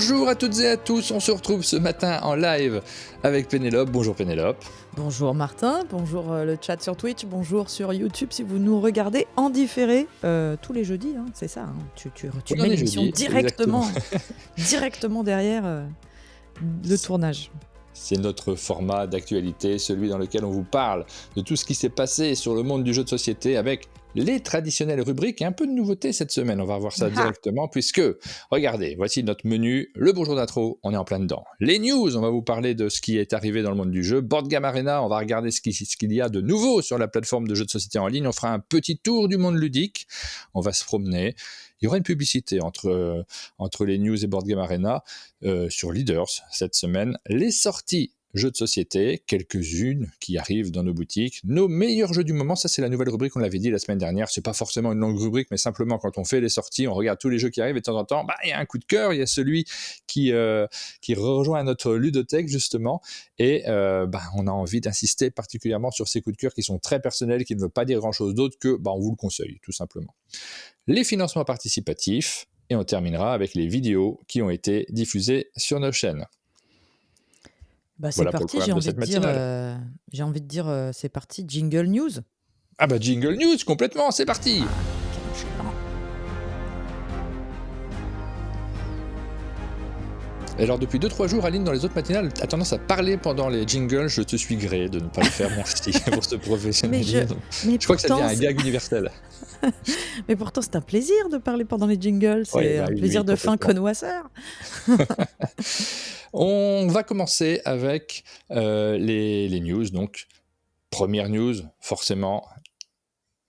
Bonjour à toutes et à tous, on se retrouve ce matin en live avec Pénélope. Bonjour Pénélope. Bonjour Martin, bonjour le chat sur Twitch, bonjour sur YouTube si vous nous regardez en différé tous les jeudis, hein, c'est ça, hein, tu Oui, on mets est l'émission jeudi, exactement. directement derrière le tournage. C'est notre format d'actualité, celui dans lequel on vous parle de tout ce qui s'est passé sur le monde du jeu de société avec les traditionnelles rubriques et un peu de nouveauté cette semaine. On va voir ça directement puisque, regardez, voici notre menu, le bonjour d'intro, on est en plein dedans. Les news, on va vous parler de ce qui est arrivé dans le monde du jeu. Board Game Arena, on va regarder ce qu'il y a de nouveau sur la plateforme de jeux de société en ligne. On fera un petit tour du monde ludique, on va se promener. Il y aura une publicité entre les news et Board Game Arena sur Leaders cette semaine. Les sorties jeux de société, quelques-unes qui arrivent dans nos boutiques. Nos meilleurs jeux du moment, ça c'est la nouvelle rubrique, on l'avait dit la semaine dernière. C'est pas forcément une longue rubrique, mais simplement quand on fait les sorties, on regarde tous les jeux qui arrivent et de temps en temps, il y a un coup de cœur, il y a celui qui rejoint notre ludothèque justement. Et on a envie d'insister particulièrement sur ces coups de cœur qui sont très personnels, qui ne veulent pas dire grand-chose d'autre que on vous le conseille, tout simplement. Les financements participatifs, et on terminera avec les vidéos qui ont été diffusées sur nos chaînes. C'est voilà parti, j'ai envie de dire, c'est parti, Jingle News. Ah Jingle News, complètement, c'est parti. Alors depuis 2-3 jours, Aline, dans les autres matinales, a tendance à parler pendant les jingles. Je te suis gré de ne pas le faire, merci pour ce professionnalisme. Je crois que ça devient un gag universel. Mais pourtant, c'est un plaisir de parler pendant les jingles, c'est un plaisir de fin connoisseur. On va commencer avec les news. Donc, première news, forcément,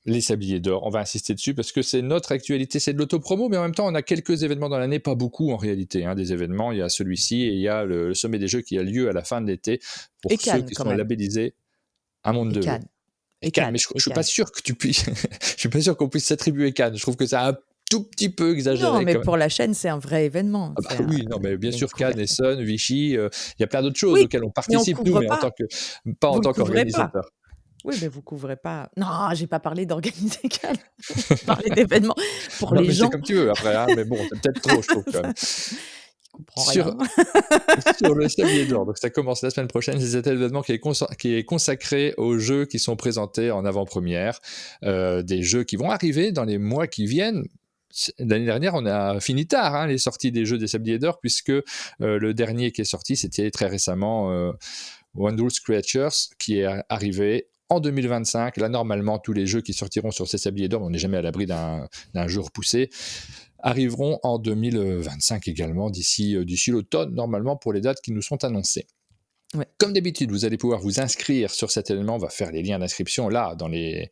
les sabliers d'or. On va insister dessus parce que c'est notre actualité, c'est de l'autopromo, mais en même temps, on a quelques événements dans l'année, pas beaucoup en réalité. Des événements, il y a celui-ci et il y a le sommet des jeux qui a lieu à la fin de l'été pour et ceux Cannes, qui sont labellisés Un monde de jeux. Et Cannes, mais je suis pas sûr que tu puisses. Je suis pas sûr qu'on puisse s'attribuer Cannes. Je trouve que c'est un tout petit peu exagéré. Non, mais pour la chaîne, c'est un vrai événement. Oui, non, mais bien sûr, Cannes, Essonne, Vichy, il y a plein d'autres choses auxquelles on participe, nous, mais pas en tant qu'organisateur. Oui, mais vous couvrez pas. Non, j'ai pas parlé d'organiser Cannes. J'ai parlé d'événements pour les gens. C'est comme tu veux après, mais bon, c'est peut-être trop, je trouve quand même. Sur le Sablier d'Or, donc ça commence la semaine prochaine, c'est cet événement qui est consacré aux jeux qui sont présentés en avant-première, des jeux qui vont arriver dans les mois qui viennent. L'année dernière, on a fini tard les sorties des jeux des Sabliers d'Or, puisque le dernier qui est sorti, c'était très récemment Wondrous Creatures, qui est arrivé en 2025. Là, normalement, tous les jeux qui sortiront sur ces Sabliers d'Or, on n'est jamais à l'abri d'un jeu repoussé, arriveront en 2025 également, d'ici l'automne, normalement, pour les dates qui nous sont annoncées. Ouais. Comme d'habitude, vous allez pouvoir vous inscrire sur cet événement. On va faire les liens d'inscription là, dans les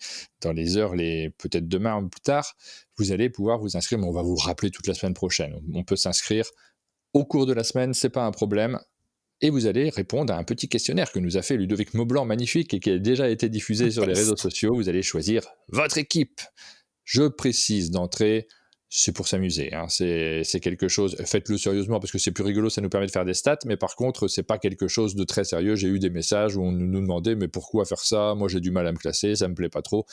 heures, peut-être demain ou plus tard. Vous allez pouvoir vous inscrire, mais on va vous rappeler toute la semaine prochaine. On peut s'inscrire au cours de la semaine, c'est pas un problème. Et vous allez répondre à un petit questionnaire que nous a fait Ludovic Maublanc, magnifique, et qui a déjà été diffusé sur les réseaux sociaux. Vous allez choisir votre équipe. Je précise d'entrée, c'est pour s'amuser, c'est quelque chose, faites-le sérieusement parce que c'est plus rigolo, ça nous permet de faire des stats, mais par contre c'est pas quelque chose de très sérieux. J'ai eu des messages où on nous demandait mais pourquoi faire ça, moi j'ai du mal à me classer, ça me plaît pas trop.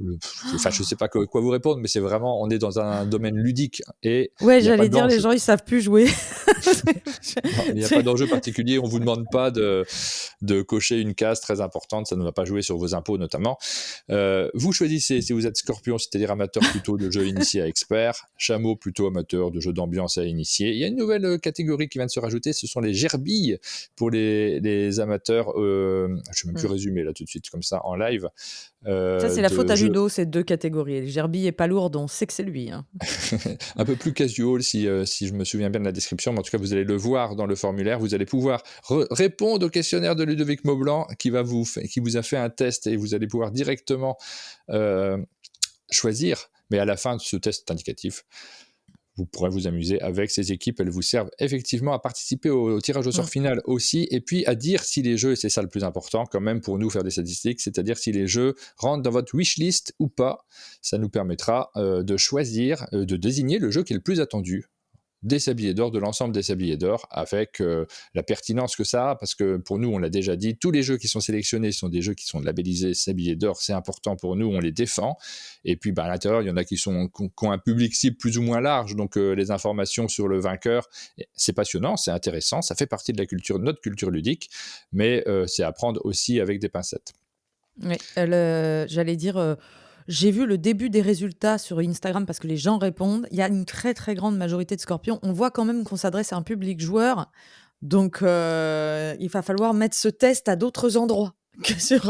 Je sais pas quoi vous répondre, mais c'est vraiment, on est dans un domaine ludique et j'allais dire les gens ils savent plus jouer. Il n'y a pas d'enjeu particulier, on vous demande pas de cocher une case très importante, ça ne va pas jouer sur vos impôts notamment. Vous choisissez si vous êtes Scorpion, c'est-à-dire amateur plutôt de jeux initiés à expert, Chameau plutôt amateur de jeux d'ambiance à initiés. Il y a une nouvelle catégorie qui vient de se rajouter, ce sont les gerbilles pour les amateurs. Je ne vais même plus résumer là tout de suite comme ça en live. Ça c'est la faute à Ludo, ces deux catégories. Les gerbilles et palourdes, on sait que c'est lui. Un peu plus casual si je me souviens bien de la description, mais en tout cas vous allez le voir dans le formulaire. Vous allez pouvoir répondre au questionnaire de Ludovic Maublanc qui vous a fait un test et vous allez pouvoir directement choisir. Mais à la fin de ce test indicatif, vous pourrez vous amuser avec ces équipes. Elles vous servent effectivement à participer au tirage au sort final aussi, et puis à dire si les jeux, et c'est ça le plus important quand même pour nous faire des statistiques, c'est-à-dire si les jeux rentrent dans votre wishlist ou pas. Ça nous permettra de choisir, de désigner le jeu qui est le plus attendu des sabliers d'or, de l'ensemble des sabliers d'or, avec la pertinence que ça a, parce que pour nous, on l'a déjà dit, tous les jeux qui sont sélectionnés sont des jeux qui sont labellisés sabliers d'or, c'est important pour nous, on les défend. Et puis à l'intérieur, il y en a qui ont un public cible plus ou moins large, donc les informations sur le vainqueur, c'est passionnant, c'est intéressant, ça fait partie de notre culture ludique, mais c'est à prendre aussi avec des pincettes. Oui, j'allais dire, j'ai vu le début des résultats sur Instagram parce que les gens répondent. Il y a une très, très grande majorité de scorpions. On voit quand même qu'on s'adresse à un public joueur, donc il va falloir mettre ce test à d'autres endroits que sur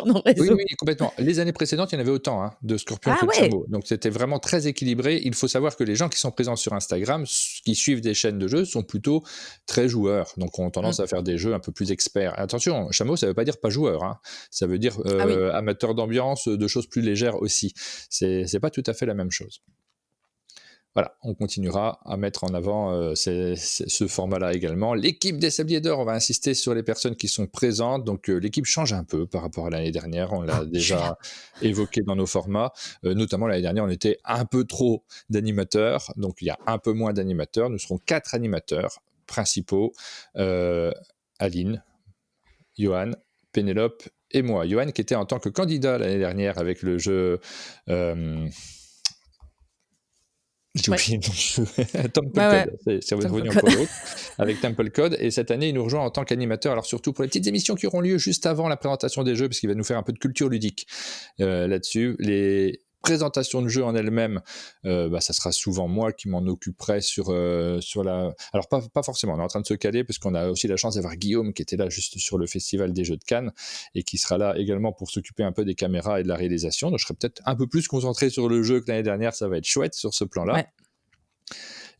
nos Oui, réseaux. oui, complètement. Les années précédentes, il y en avait autant de scorpions Ah que de ouais! chameaux. Donc c'était vraiment très équilibré. Il faut savoir que les gens qui sont présents sur Instagram, qui suivent des chaînes de jeux, sont plutôt très joueurs. Donc ont tendance à faire des jeux un peu plus experts. Attention, chameau, ça ne veut pas dire pas joueur. Ça veut dire Ah oui. amateur d'ambiance, de choses plus légères aussi. C'est pas tout à fait la même chose. Voilà, on continuera à mettre en avant ce format-là également. L'équipe des Sabliers d'Or, on va insister sur les personnes qui sont présentes. Donc l'équipe change un peu par rapport à l'année dernière. On l'a déjà évoqué dans nos formats. Notamment l'année dernière, on était un peu trop d'animateurs. Donc il y a un peu moins d'animateurs. Nous serons 4 animateurs principaux. Aline, Johan, Pénélope et moi. Johan qui était en tant que candidat l'année dernière avec le jeu... J'ai oublié le nom du jeu. Temple Code, c'est revenu encore d'autres, avec Temple Code. Et cette année, il nous rejoint en tant qu'animateur. Alors surtout pour les petites émissions qui auront lieu juste avant la présentation des jeux, parce qu'il va nous faire un peu de culture ludique là-dessus. Les présentations de jeux en elles-mêmes, ça sera souvent moi qui m'en occuperai sur la... Alors pas forcément, on est en train de se caler, parce qu'on a aussi la chance d'avoir Guillaume qui était là juste sur le Festival des Jeux de Cannes, et qui sera là également pour s'occuper un peu des caméras et de la réalisation. Donc je serai peut-être un peu plus concentré sur le jeu que l'année dernière, ça va être chouette sur ce plan-là. Ouais.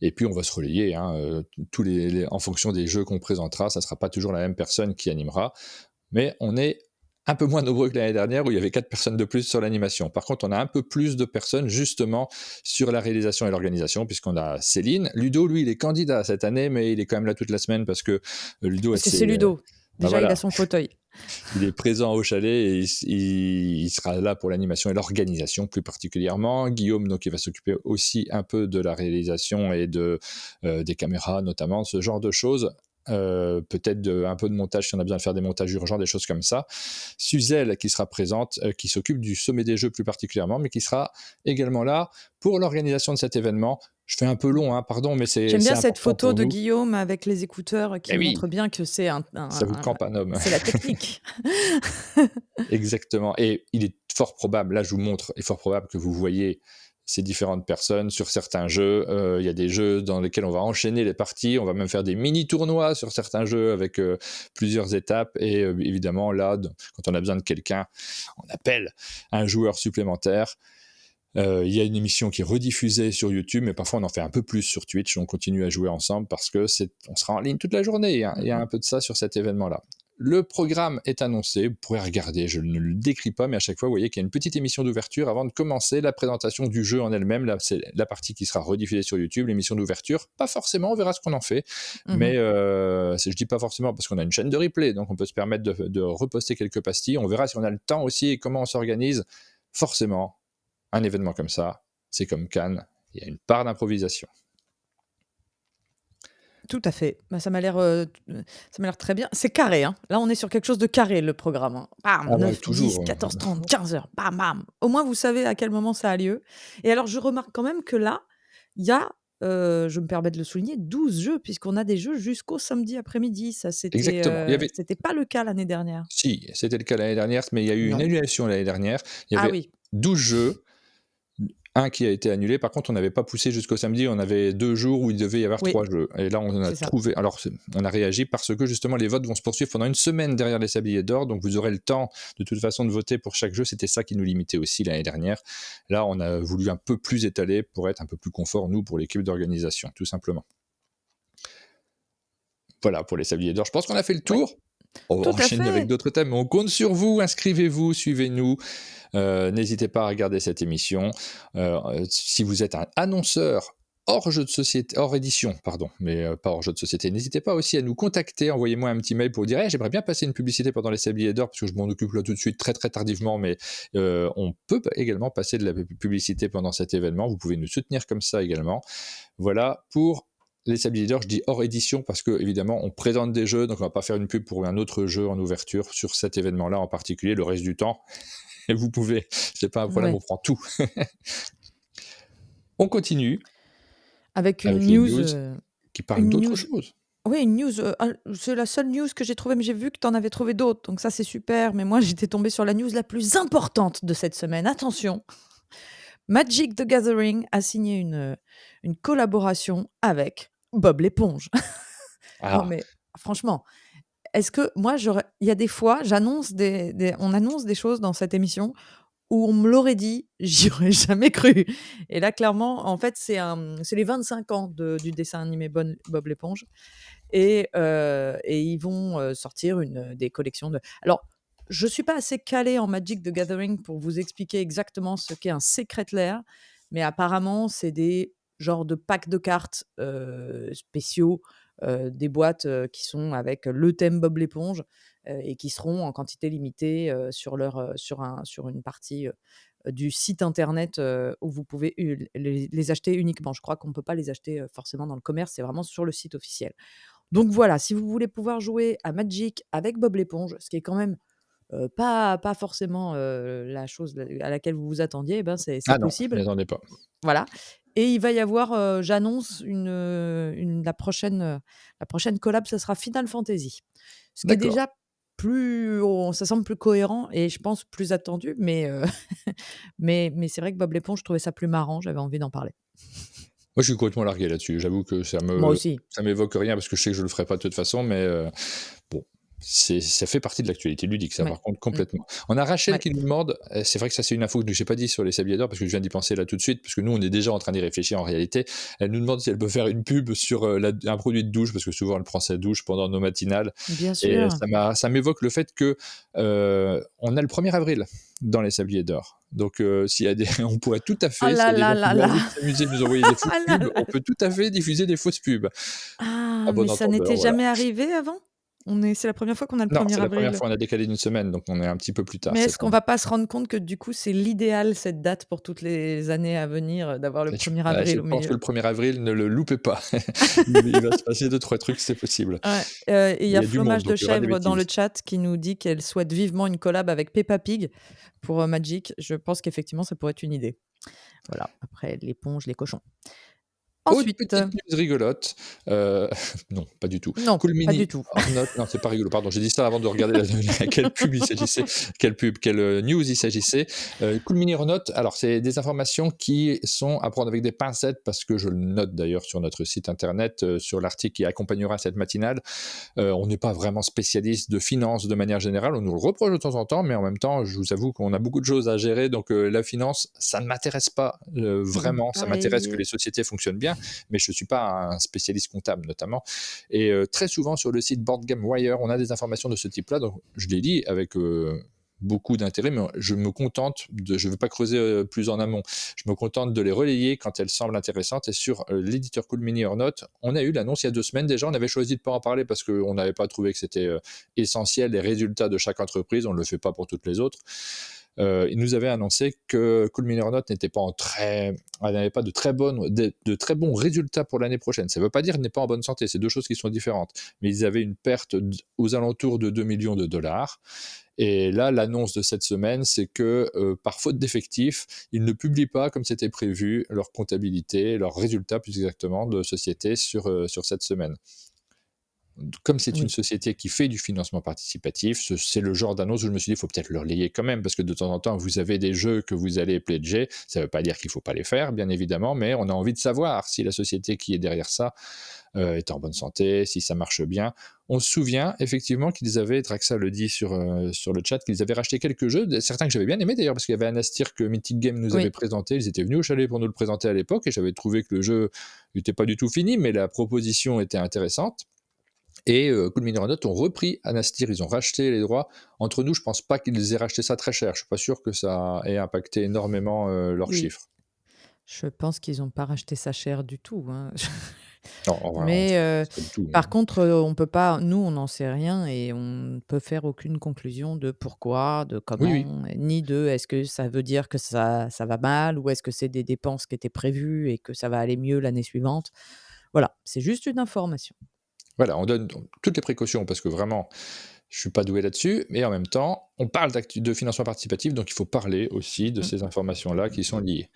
Et puis on va se relayer, en fonction des jeux qu'on présentera, ça ne sera pas toujours la même personne qui animera, mais on est un peu moins nombreux que l'année dernière où il y avait 4 personnes de plus sur l'animation. Par contre, on a un peu plus de personnes justement sur la réalisation et l'organisation, puisqu'on a Céline. Ludo, lui, il est candidat cette année, mais il est quand même là toute la semaine parce que Ludo... Parce que c'est Ludo. Déjà, il a son fauteuil. Il est présent au chalet et il sera là pour l'animation et l'organisation plus particulièrement. Guillaume, donc, il va s'occuper aussi un peu de la réalisation et des caméras notamment, ce genre de choses. Peut-être un peu de montage si on a besoin de faire des montages urgents, des choses comme ça. Suzelle qui sera présente, qui s'occupe du sommet des jeux plus particulièrement, mais qui sera également là pour l'organisation de cet événement. Je fais un peu long, pardon, mais c'est J'aime bien cette important photo pour de nous. Guillaume avec les écouteurs qui montre bien que c'est Ça vous campe un homme. c'est la technique. Exactement. Et il est fort probable, là je vous montre, il est fort probable que vous voyez ces différentes personnes sur certains jeux. Il y a des jeux dans lesquels on va enchaîner les parties, on va même faire des mini-tournois sur certains jeux avec plusieurs étapes. Et évidemment, là, quand on a besoin de quelqu'un, on appelle un joueur supplémentaire. Il y a une émission qui est rediffusée sur YouTube, mais parfois on en fait un peu plus sur Twitch. On continue à jouer ensemble parce que on sera en ligne toute la journée. Il y a un peu de ça sur cet événement-là. Le programme est annoncé, vous pourrez regarder, je ne le décris pas, mais à chaque fois, vous voyez qu'il y a une petite émission d'ouverture avant de commencer la présentation du jeu en elle-même. Là, c'est la partie qui sera rediffusée sur YouTube, l'émission d'ouverture. Pas forcément, on verra ce qu'on en fait, mais je dis pas forcément parce qu'on a une chaîne de replay, donc on peut se permettre de reposter quelques pastilles. On verra si on a le temps aussi et comment on s'organise. Forcément, un événement comme ça, c'est comme Cannes, il y a une part d'improvisation. Tout à fait. Ça m'a l'air très bien. C'est carré, hein. Là, on est sur quelque chose de carré, le programme, hein. Bam, 9, 10, 14h30, 15h, bam, bam. Au moins, vous savez à quel moment ça a lieu. Et alors, je remarque quand même que là, il y a, je me permets de le souligner, 12 jeux, puisqu'on a des jeux jusqu'au samedi après-midi. Ça, Exactement. c'était pas le cas l'année dernière. Si, c'était le cas l'année dernière, mais il y a eu une annulation l'année dernière. Il y avait 12 jeux, un qui a été annulé. Par contre, on n'avait pas poussé jusqu'au samedi. On avait 2 jours où il devait y avoir 3 jeux. Et là, on a trouvé... Alors, on a réagi parce que justement, les votes vont se poursuivre pendant une semaine derrière les Sabliers d'Or. Donc, vous aurez le temps, de toute façon, de voter pour chaque jeu. C'était ça qui nous limitait aussi l'année dernière. Là, on a voulu un peu plus étaler pour être un peu plus confort, nous, pour l'équipe d'organisation, tout simplement. Voilà, pour les Sabliers d'Or. Je pense qu'on a fait le tour. On va enchaîner avec d'autres thèmes. On compte sur vous. Inscrivez-vous, suivez-nous. N'hésitez pas à regarder cette émission. Si vous êtes un annonceur hors jeu de société, hors édition, pardon, mais pas hors jeu de société, n'hésitez pas aussi à nous contacter. Envoyez-moi un petit mail pour dire j'aimerais bien passer une publicité pendant les Sabliers d'Or, parce que je m'en occupe là tout de suite très très tardivement, mais on peut également passer de la publicité pendant cet événement. Vous pouvez nous soutenir comme ça également. Voilà pour les Sabliers d'Or, je dis hors édition parce que évidemment on présente des jeux, donc on va pas faire une pub pour un autre jeu en ouverture sur cet événement-là en particulier. Le reste du temps, et vous pouvez, c'est pas un problème, Ouais. on prend tout. On continue Avec avec une les news, news qui parlent une d'autre news chose. oui, une news, c'est la seule news que j'ai trouvée, mais j'ai vu que tu en avais trouvé d'autres, donc ça, c'est super. Mais moi, j'étais tombée sur la news la plus importante de cette semaine. Attention, Magic: The Gathering a signé une collaboration avec Bob l'éponge. Non, Ah, mais franchement, est-ce que moi, il y a des fois, j'annonce on annonce des choses dans cette émission où on me l'aurait dit, j'y aurais jamais cru. Et là, clairement, en fait, c'est les 25 ans du dessin animé Bob l'éponge. Et ils vont, sortir des collections de alors, je suis pas assez calée en Magic: The Gathering pour vous expliquer exactement ce qu'est un Secret Lair, mais apparemment, c'est des genres de packs de cartes, spéciaux, des boîtes, qui sont avec le thème Bob l'éponge, et qui seront en quantité limitée, sur une partie, du site internet, où vous pouvez les acheter uniquement. Je crois qu'on ne peut pas les acheter, forcément dans le commerce, c'est vraiment sur le site officiel. Donc voilà, si vous voulez pouvoir jouer à Magic avec Bob l'éponge, ce qui est quand même, pas forcément, la chose à laquelle vous vous attendiez, eh ben, c'est ah non, je m'y possible. attendais pas. Voilà. Et il va y avoir, j'annonce la prochaine collab, ce sera Final Fantasy. Ce qui est D'accord. déjà ça semble plus cohérent et je pense plus attendu, mais mais c'est vrai que Bob l'éponge, je trouvais ça plus marrant, j'avais envie d'en parler. Moi, je suis complètement largué là-dessus. J'avoue que Moi aussi. ça m'évoque rien parce que je sais que je le ferai pas de toute façon, mais bon, ça fait partie de l'actualité ludique, ça, Ouais. par contre, Mmh. complètement. On a Rachel Ouais. qui nous demande, c'est vrai que ça, c'est une info que je n'ai pas dit sur les sabliers d'or parce que je viens d'y penser là tout de suite, parce que nous, on est déjà en train d'y réfléchir en réalité. Elle nous demande si elle peut faire une pub sur un produit de douche, parce que souvent, elle prend sa douche pendant nos matinales. Bien Et sûr. ça m'évoque le fait que on a le 1er avril dans les sabliers d'or. Donc, s'il y a on pourrait tout à Oh fait, là s'il y a des là gens qui là ont là! envie de s'amuser, de nous envoyer des fausses Ah là pubs, on là! peut tout à fait diffuser des fausses pubs. Ah, À bon mais ça entendeur, n'était voilà. jamais arrivé avant? C'est la première fois qu'on a le Non, 1er c'est la première avril. fois, on a décalé d'une semaine, donc on est un petit peu plus tard Mais est-ce cette qu'on année. va pas se rendre compte que du coup, c'est l'idéal cette date pour toutes les années à venir, d'avoir le Et 1er je avril au pense que milieu? le 1er avril, ne le loupez pas. Il va se passer 2-3 trucs, c'est possible. Ouais, et il y Il a y a du monde, Fromage de donc il y aura des Chèvre dans le bêtises. chat qui nous dit qu'elle souhaite vivement une collab avec Peppa Pig pour, Magic. Je pense qu'effectivement, ça pourrait être une idée. Voilà, après l'éponge, les cochons. Autre Ensuite, petite news rigolote, heu, non, pas du tout. non, Cool pas du Mini tout. hors note, non, c'est pas rigolo, pardon, j'ai dit ça avant de regarder quelle pub il s'agissait, quelle news il s'agissait. Cool Mini hors note, alors c'est des informations qui sont à prendre avec des pincettes parce que je le note d'ailleurs sur notre site internet, sur l'article qui accompagnera cette matinale. On n'est pas vraiment spécialiste de finance de manière générale, on nous le reproche de temps en temps, mais en même temps, je vous avoue qu'on a beaucoup de choses à gérer, donc la finance, ça ne m'intéresse pas vraiment, ça m'intéresse que les Pareil. sociétés fonctionnent bien, mais je ne suis pas un spécialiste comptable notamment. Et très souvent sur le site Board Game Wire, on a des informations de ce type-là, donc je les lis avec beaucoup d'intérêt, mais je ne veux pas creuser plus en amont, je me contente de les relayer quand elles semblent intéressantes. Et sur l'éditeur Cool Mini or Not, on a eu l'annonce il y a 2 semaines déjà, on avait choisi de ne pas en parler parce qu'on n'avait pas trouvé que c'était essentiel, les résultats de chaque entreprise, on ne le fait pas pour toutes les autres. Il nous avait annoncé que Cool Mini or Not n'avait pas de très bons résultats pour l'année prochaine. Ça ne veut pas dire qu'il n'est pas en bonne santé, c'est deux choses qui sont différentes. Mais ils avaient une perte aux alentours de 2 millions de dollars. Et là, l'annonce de cette semaine, c'est que par faute d'effectifs, ils ne publient pas, comme c'était prévu, leur comptabilité, leurs résultats plus exactement de société sur cette semaine. Comme c'est une Oui. société qui fait du financement participatif, c'est le genre d'annonce où je me suis dit, il faut peut-être le relayer quand même, parce que de temps en temps, vous avez des jeux que vous allez pledger, ça ne veut pas dire qu'il ne faut pas les faire, bien évidemment, mais on a envie de savoir si la société qui est derrière ça est en bonne santé, si ça marche bien. On se souvient effectivement Draxa le dit sur le chat, qu'ils avaient racheté quelques jeux, certains que j'avais bien aimés d'ailleurs, parce qu'il y avait Anastir que Mythic Game nous avait Oui. présenté, ils étaient venus au chalet pour nous le présenter à l'époque, et j'avais trouvé que le jeu n'était pas du tout fini, mais la proposition était intéressante. Et Cool Mini or Not ont repris Anastir, ils ont racheté les droits. Entre nous, je pense pas qu'ils aient racheté ça très cher. Je suis pas sûr que ça ait impacté énormément leurs Oui. chiffres. Je pense qu'ils ont pas racheté ça cher du tout, hein. Non, on Mais sait pas du tout, par contre, on peut pas nous, on n'en sait rien et on ne peut faire aucune conclusion de pourquoi, de oui, oui. comment, ni de est-ce que ça veut dire que ça va mal ou est-ce que c'est des dépenses qui étaient prévues et que ça va aller mieux l'année suivante. Voilà, c'est juste une information. Voilà, on donne toutes les précautions parce que vraiment, je ne suis pas doué là-dessus, mais en même temps, on parle de financement participatif, donc il faut parler aussi de ces informations-là qui sont liées.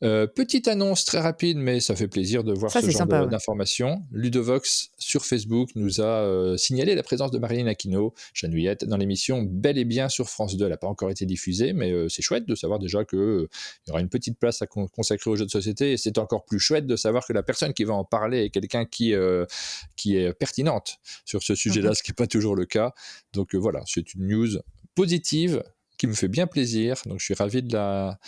Petite annonce très rapide, mais ça fait plaisir de voir Ça, ce c'est genre sympa, ouais. d'informations. Ludovox sur Facebook nous a signalé la présence de Marilyn Aquino, Chanouillette, dans l'émission Bel et Bien sur France 2. Elle n'a pas encore été diffusée, mais c'est chouette de savoir déjà qu'il y aura une petite place à consacrer aux jeux de société. Et c'est encore plus chouette de savoir que la personne qui va en parler est quelqu'un qui est pertinente sur ce sujet-là, ce qui n'est pas toujours le cas. Donc voilà, c'est une news positive qui me fait bien plaisir, donc je suis ravi de la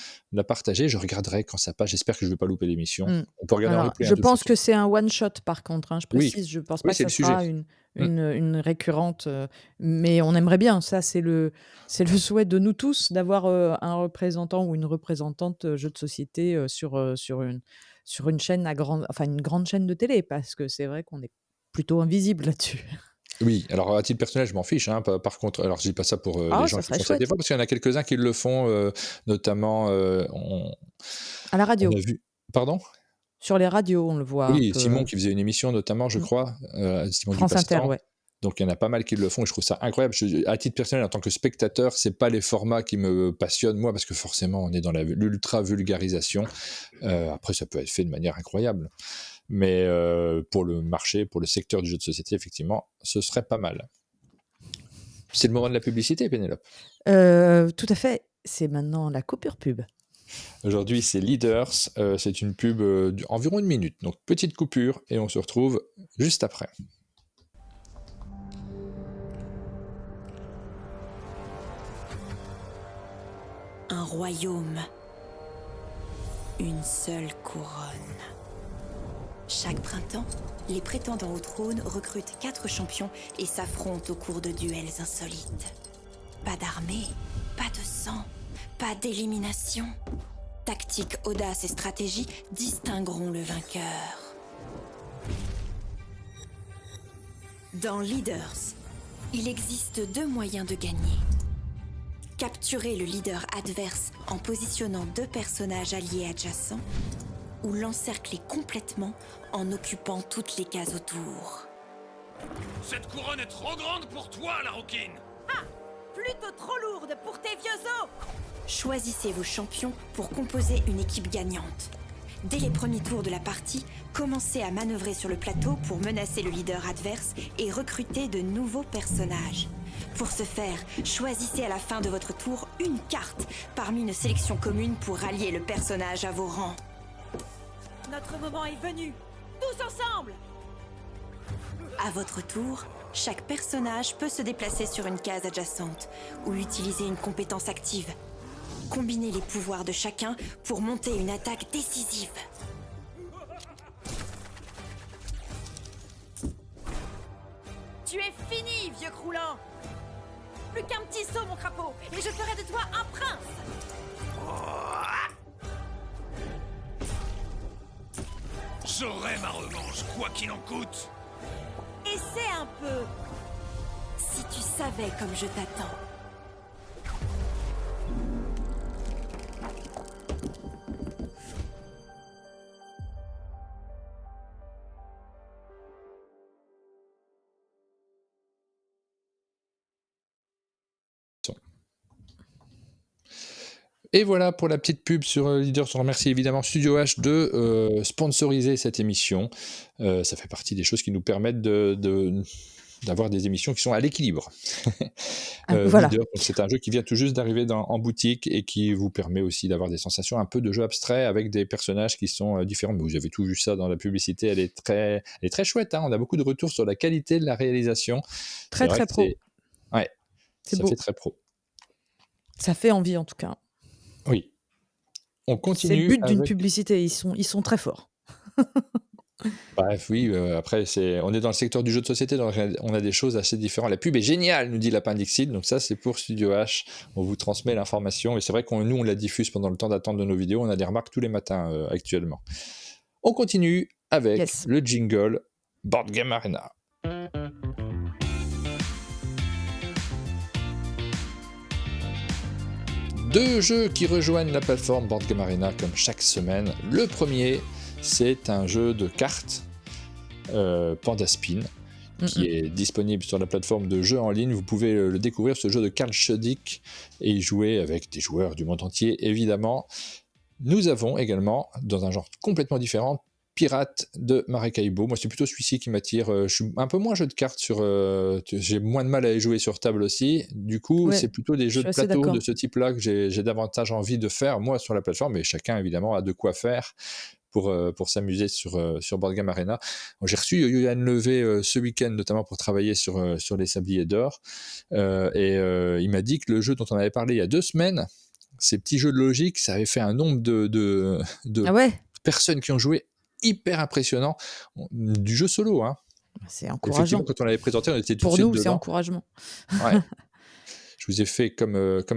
partager. Je regarderai quand ça passe, j'espère que je ne vais pas louper l'émission. On peut regarder en Alors, replay. je pense que c'est un one shot par contre, je Oui, précise, je pense oui, pas que c'est ça le sujet. sera une récurrente, mais on aimerait bien. Ça, c'est le souhait de nous tous d'avoir, un représentant ou une représentante, jeux de société, sur une chaîne une grande chaîne de télé, parce que c'est vrai qu'on est plutôt invisible là-dessus. Oui, alors à titre personnel, je m'en fiche, par contre, alors je dis pas ça pour les Ah, gens ça qui serait font ça des chouette. fois, parce qu'il y en a quelques-uns qui le font, notamment, À la on radio. a vu pardon? Sur les radios, on le voit un Oui, peu. Simon qui faisait une émission notamment, je Mmh. crois, Simon France Inter, Dupastan. ouais. Donc il y en a pas mal qui le font et je trouve ça incroyable. À titre personnel, en tant que spectateur, c'est pas les formats qui me passionnent, moi, parce que forcément, on est dans l'ultra vulgarisation. Après, ça peut être fait de manière incroyable. Mais pour le marché, pour le secteur du jeu de société, effectivement, ce serait pas mal. C'est le moment de la publicité, Pénélope. Tout à fait. C'est maintenant la coupure pub. Aujourd'hui, c'est Leaders. C'est une pub d'environ 1 minute. Donc, petite coupure et on se retrouve juste après. Un royaume. Une seule couronne. Chaque printemps, les prétendants au trône recrutent 4 champions et s'affrontent au cours de duels insolites. Pas d'armée, pas de sang, pas d'élimination. Tactique, audace et stratégie distingueront le vainqueur. Dans Leaders, il existe 2 moyens de gagner. Capturer le leader adverse en positionnant 2 personnages alliés adjacents, ou l'encercler complètement en occupant toutes les cases autour. Cette couronne est trop grande pour toi, la rouquine! Ah! Plutôt trop lourde pour tes vieux os! Choisissez vos champions pour composer une équipe gagnante. Dès les premiers tours de la partie, commencez à manœuvrer sur le plateau pour menacer le leader adverse et recruter de nouveaux personnages. Pour ce faire, choisissez à la fin de votre tour une carte parmi une sélection commune pour rallier le personnage à vos rangs. Notre moment est venu! Tous ensemble! À votre tour, chaque personnage peut se déplacer sur une case adjacente ou utiliser une compétence active. Combinez les pouvoirs de chacun pour monter une attaque décisive. Tu es fini, vieux croulant! Plus qu'un petit saut, mon crapaud, et je ferai de toi un prince! J'aurai ma revanche, quoi qu'il en coûte! Essaie un peu! Si tu savais comme je t'attends. Et voilà pour la petite pub sur Leaders. On remercie évidemment Studio H de sponsoriser cette émission. Ça fait partie des choses qui nous permettent d'avoir des émissions qui sont à l'équilibre. Voilà. Leaders, donc c'est un jeu qui vient tout juste d'arriver en boutique et qui vous permet aussi d'avoir des sensations un peu de jeu abstrait avec des personnages qui sont différents. Mais vous avez tout vu ça dans la publicité, elle est très chouette. On a beaucoup de retours sur la qualité de la réalisation. Très pro. Ouais, c'est ça beau. fait très pro. Ça fait envie en tout cas. Oui. On continue. C'est le but d'une publicité, ils sont très forts. Bref, oui, après, on est dans le secteur du jeu de société, donc on a des choses assez différentes. La pub est géniale, nous dit Lapindixil, donc ça, c'est pour Studio H. On vous transmet l'information, et c'est vrai que nous, on la diffuse pendant le temps d'attente de nos vidéos. On a des remarques tous les matins actuellement. On continue avec le jingle Board Game Arena. Deux jeux qui rejoignent la plateforme Board Game Arena comme chaque semaine. Le premier, c'est un jeu de cartes Panda Spin, Mmh qui mh. est disponible sur la plateforme de jeux en ligne. Vous pouvez le découvrir, ce jeu de Karl Schödick, et y jouer avec des joueurs du monde entier, évidemment. Nous avons également, dans un genre complètement différent, Pirates de Maracaibo. Moi, c'est plutôt celui-ci qui m'attire. Je suis un peu moins jeu de cartes j'ai moins de mal à y jouer sur table aussi. Du coup, c'est Ouais, plutôt des je jeux suis de assez plateau de d'accord. ce type-là que j'ai davantage envie de faire, moi, sur la plateforme, mais chacun, évidemment, a de quoi faire pour s'amuser sur Board Game Arena. J'ai reçu Yann Levé ce week-end, notamment pour travailler sur les Sabliers d'Or. Il m'a dit que le jeu dont on avait parlé il y a 2 semaines, ces petits jeux de logique, ça avait fait un nombre de Ah ouais? personnes qui ont joué hyper impressionnant. Du jeu solo, hein. C'est Effectivement, encourageant. quand on l'avait présenté, on était tout de Pour suite nous, c'est dedans. encouragement. Ouais. Je vous ai fait, comme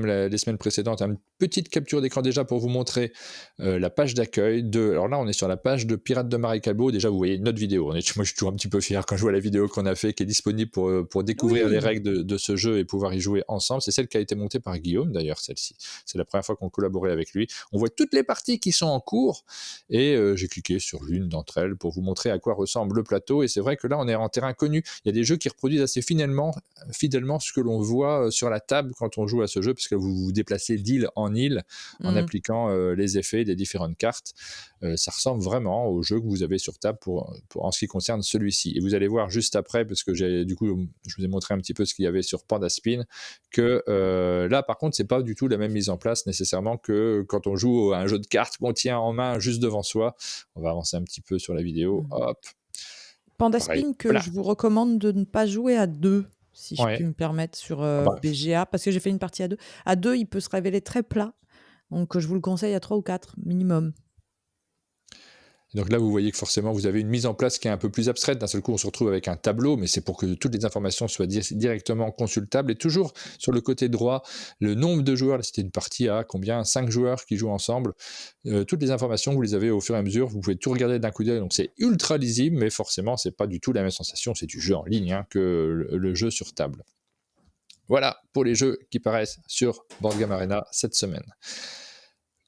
les semaines précédentes, une petite capture d'écran déjà pour vous montrer la page d'accueil. Alors là, on est sur la page de Pirates de Maracaibo. Déjà, vous voyez notre vidéo. Moi, je suis toujours un petit peu fier quand je vois la vidéo qu'on a fait, qui est disponible pour découvrir les Oui! règles de ce jeu et pouvoir y jouer ensemble. C'est celle qui a été montée par Guillaume, d'ailleurs, celle-ci. C'est la première fois qu'on collaborait avec lui. On voit toutes les parties qui sont en cours et j'ai cliqué sur l'une d'entre elles pour vous montrer à quoi ressemble le plateau. Et c'est vrai que là, on est en terrain connu. Il y a des jeux qui reproduisent assez fidèlement ce que l'on voit sur la table quand on joue à ce jeu, parce que vous vous déplacez d'île en île en Mmh. appliquant les effets des différentes cartes. Ça ressemble vraiment au jeu que vous avez sur table en ce qui concerne celui-ci. Et vous allez voir juste après, parce que je vous ai montré un petit peu ce qu'il y avait sur Panda Spin, que là, par contre, c'est pas du tout la même mise en place nécessairement que quand on joue à un jeu de cartes qu'on tient en main juste devant soi. On va avancer un petit peu sur la vidéo. Mmh. Hop, Panda pareil. Spin que Voilà. je vous recommande de ne pas jouer à 2, si je puis Ouais. me permettre, sur, Ah bah, BGA, parce que j'ai fait une partie à 2. À 2, il peut se révéler très plat, donc je vous le conseille à 3 ou 4 minimum. donc là, vous voyez que forcément, vous avez une mise en place qui est un peu plus abstraite. D'un seul coup, on se retrouve avec un tableau, mais c'est pour que toutes les informations soient directement consultables. Et toujours sur le côté droit, le nombre de joueurs. Là, c'était une partie à combien 5 joueurs qui jouent ensemble. Toutes les informations, vous les avez au fur et à mesure. Vous pouvez tout regarder d'un coup d'œil. Donc c'est ultra lisible, mais forcément, c'est pas du tout la même sensation. C'est du jeu en ligne que le jeu sur table. Voilà pour les jeux qui paraissent sur Board Game Arena cette semaine.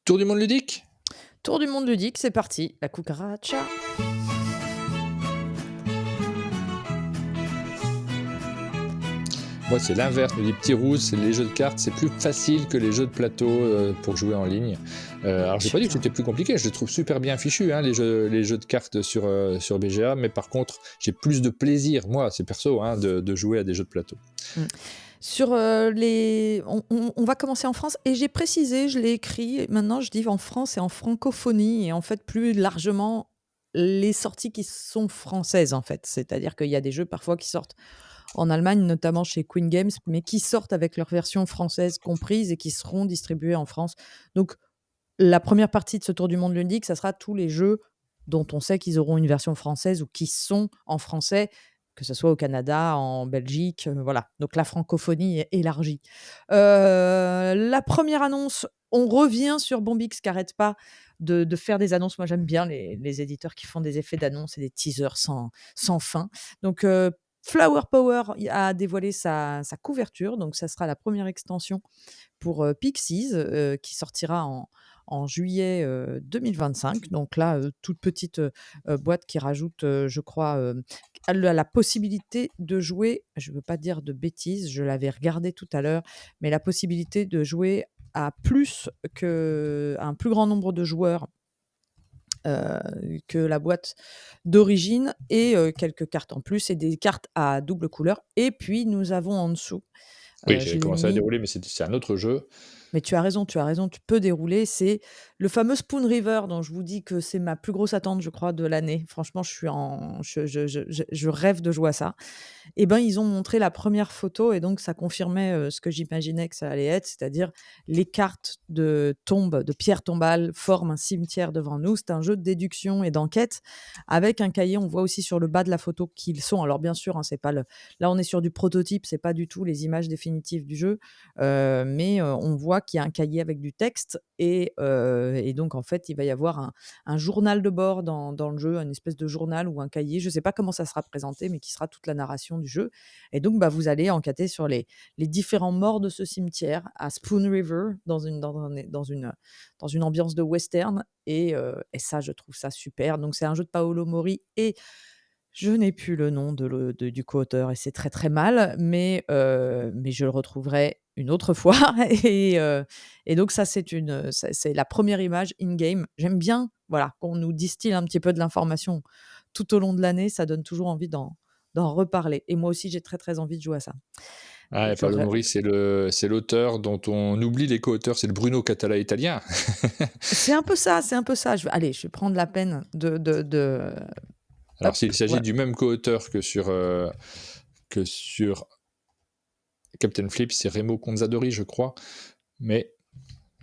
Tour du monde ludique. Tour du monde ludique, c'est parti, la cucaracha. Moi, c'est l'inverse, me dit Petit Rouge, c'est les jeux de cartes, c'est plus facile que les jeux de plateau pour jouer en ligne. Alors, j'ai pas dit que c'était plus compliqué, je les trouve super bien fichus, les jeux de cartes sur BGA, mais par contre, j'ai plus de plaisir, moi, c'est perso, de jouer à des jeux de plateau. Mmh. Sur, on va commencer en France et j'ai précisé, je l'ai écrit, et maintenant je dis en France et en francophonie et en fait plus largement les sorties qui sont françaises en fait. C'est-à-dire qu'il y a des jeux parfois qui sortent en Allemagne, notamment chez Queen Games, mais qui sortent avec leur version française comprise et qui seront distribués en France. Donc la première partie de ce tour du monde ludique, ça sera tous les jeux dont on sait qu'ils auront une version française ou qui sont en français, que ce soit au Canada, en Belgique, voilà. Donc la francophonie est élargie. La première annonce, on revient sur Bombix qui arrête pas de faire des annonces. Moi, j'aime bien les éditeurs qui font des effets d'annonce et des teasers sans fin. Donc, Flower Power a dévoilé sa couverture, donc ça sera la première extension pour, Pixies, qui sortira en juillet, 2025. Donc là, toute petite, boîte qui rajoute, je crois, la possibilité de jouer, je ne veux pas dire de bêtises, je l'avais regardé tout à l'heure, mais la possibilité de jouer à un plus grand nombre de joueurs, que la boîte d'origine et quelques cartes en plus et des cartes à double couleur et puis nous avons en dessous, Oui, je j'ai l'ai commencé à mis. dérouler, mais c'est un autre jeu. Mais tu as raison, tu peux dérouler. C'est le fameux Spoon River dont je vous dis que c'est ma plus grosse attente, je crois, de l'année. Franchement, je rêve de jouer à ça. Et ben, ils ont montré la première photo et donc ça confirmait, ce que j'imaginais que ça allait être, c'est-à-dire les cartes de pierres tombales forment un cimetière devant nous. C'est un jeu de déduction et d'enquête avec un cahier. On voit aussi sur le bas de la photo qu'ils sont alors bien sûr, c'est pas le là, on est sur du prototype, c'est pas du tout les images définitives du jeu, mais on voit qu'il y a un cahier avec du texte et donc en fait, il va y avoir un journal de bord dans le jeu, une espèce de journal ou un cahier, je sais pas comment ça sera présenté, mais qui sera toute la narration du jeu et donc bah, vous allez enquêter sur les différents morts de ce cimetière à Spoon River dans une ambiance de western et ça, je trouve ça super. Donc c'est un jeu de Paolo Mori et Je n'ai plus le nom du co-auteur et c'est très, très mal, mais je le retrouverai une autre fois et donc ça, c'est la première image in game. J'aime bien, voilà, qu'on nous distille un petit peu de l'information tout au long de l'année, ça donne toujours envie d'en reparler et moi aussi, j'ai très, très envie de jouer à ça. Ah, et Je Paolo rê Mori, c'est l'auteur dont on oublie les co-auteurs, c'est le Bruno Catala italien. C'est un peu ça, c'est un peu ça. Je vais prendre la peine de Alors, hop, s'il s'agit voilà. du même co-auteur que sur Captain Flip, c'est Remo Conzadori, je crois, mais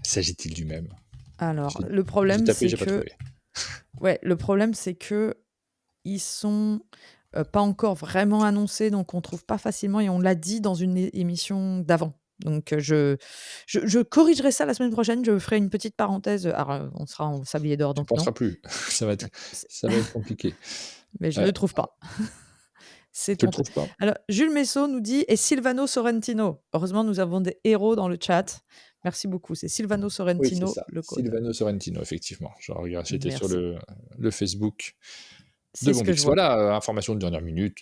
s'agit-il du même? Alors, J'ai le j'ai problème, tapé, c'est j'ai pas que trouvé. ouais, le problème, c'est qu'ils sont, pas encore vraiment annoncés, donc on trouve pas facilement et on l'a dit dans une émission d'avant. Donc, je corrigerai ça la semaine prochaine, je ferai une petite parenthèse, alors, on sera en sablier d'or, Tu donc non. penseras plus. Ça va être C'est ça va être compliqué. mais je Ouais, le trouve pas. C'est tu le honteux. trouves pas? Alors, Jules Messot nous dit: «Et Silvano Sorrentino?» Heureusement, nous avons des héros dans le chat. Merci beaucoup, c'est Silvano Oui, c'est Sorrentino, ça. le co-auteur. Silvano Sorrentino, effectivement. Je regarde, j'étais sur Merci. le Facebook de C'est ce que je Bombix. vois. Voilà, information de dernière minute.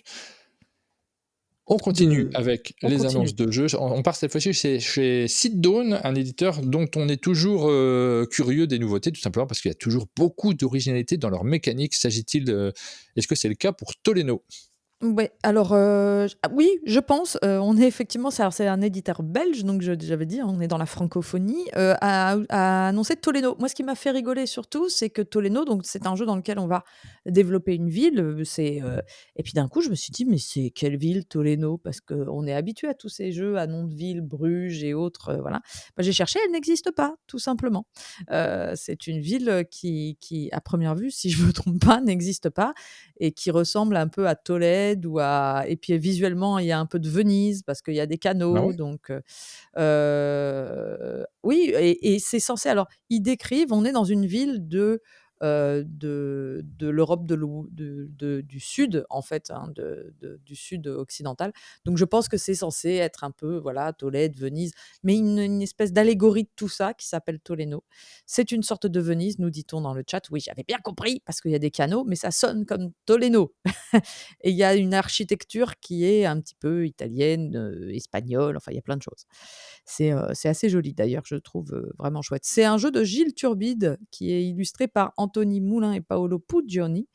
On continue De avec on les annonces continue. de jeux. On part cette fois-ci chez Seed Dawn, un éditeur dont on est toujours curieux des nouveautés, tout simplement parce qu'il y a toujours beaucoup d'originalité dans leur mécanique. Est-ce que c'est le cas pour Toleno? Ouais, alors, oui, je pense, on est effectivement c'est un éditeur belge, donc j'avais dit, hein, on est dans la francophonie, a annoncé Toleno. Moi, ce qui m'a fait rigoler surtout, c'est que Toleno, donc c'est un jeu dans lequel on va développer une ville, et puis d'un coup, je me suis dit: «Mais c'est quelle ville Toleno?» parce qu'on est habitué à tous ces jeux à nom de ville, Bruges et autres, voilà. Bah, j'ai cherché, elle n'existe pas, tout simplement. C'est une ville, qui, à première vue, si je me trompe pas, n'existe pas et qui ressemble un peu à Tolède et puis visuellement, il y a un peu de Venise parce qu'il y a des Ah canaux ouais? donc oui et c'est censé alors ils décrivent on est dans une ville de l'Europe du sud en fait, hein, du sud occidental. Donc je pense que c'est censé être un peu, voilà, Tolède, Venise, mais une espèce d'allégorie de tout ça qui s'appelle Toleno. C'est une sorte de Venise, nous dit-on dans le chat. Oui, j'avais bien compris parce qu'il y a des canaux, mais ça sonne comme Toleno. Et il y a une architecture qui est un petit peu italienne, espagnole, enfin il y a plein de choses. C'est assez joli d'ailleurs, je trouve, vraiment chouette. C'est un jeu de Gilles Turbide qui est illustré par Anthony Moulin et Paolo Pugioni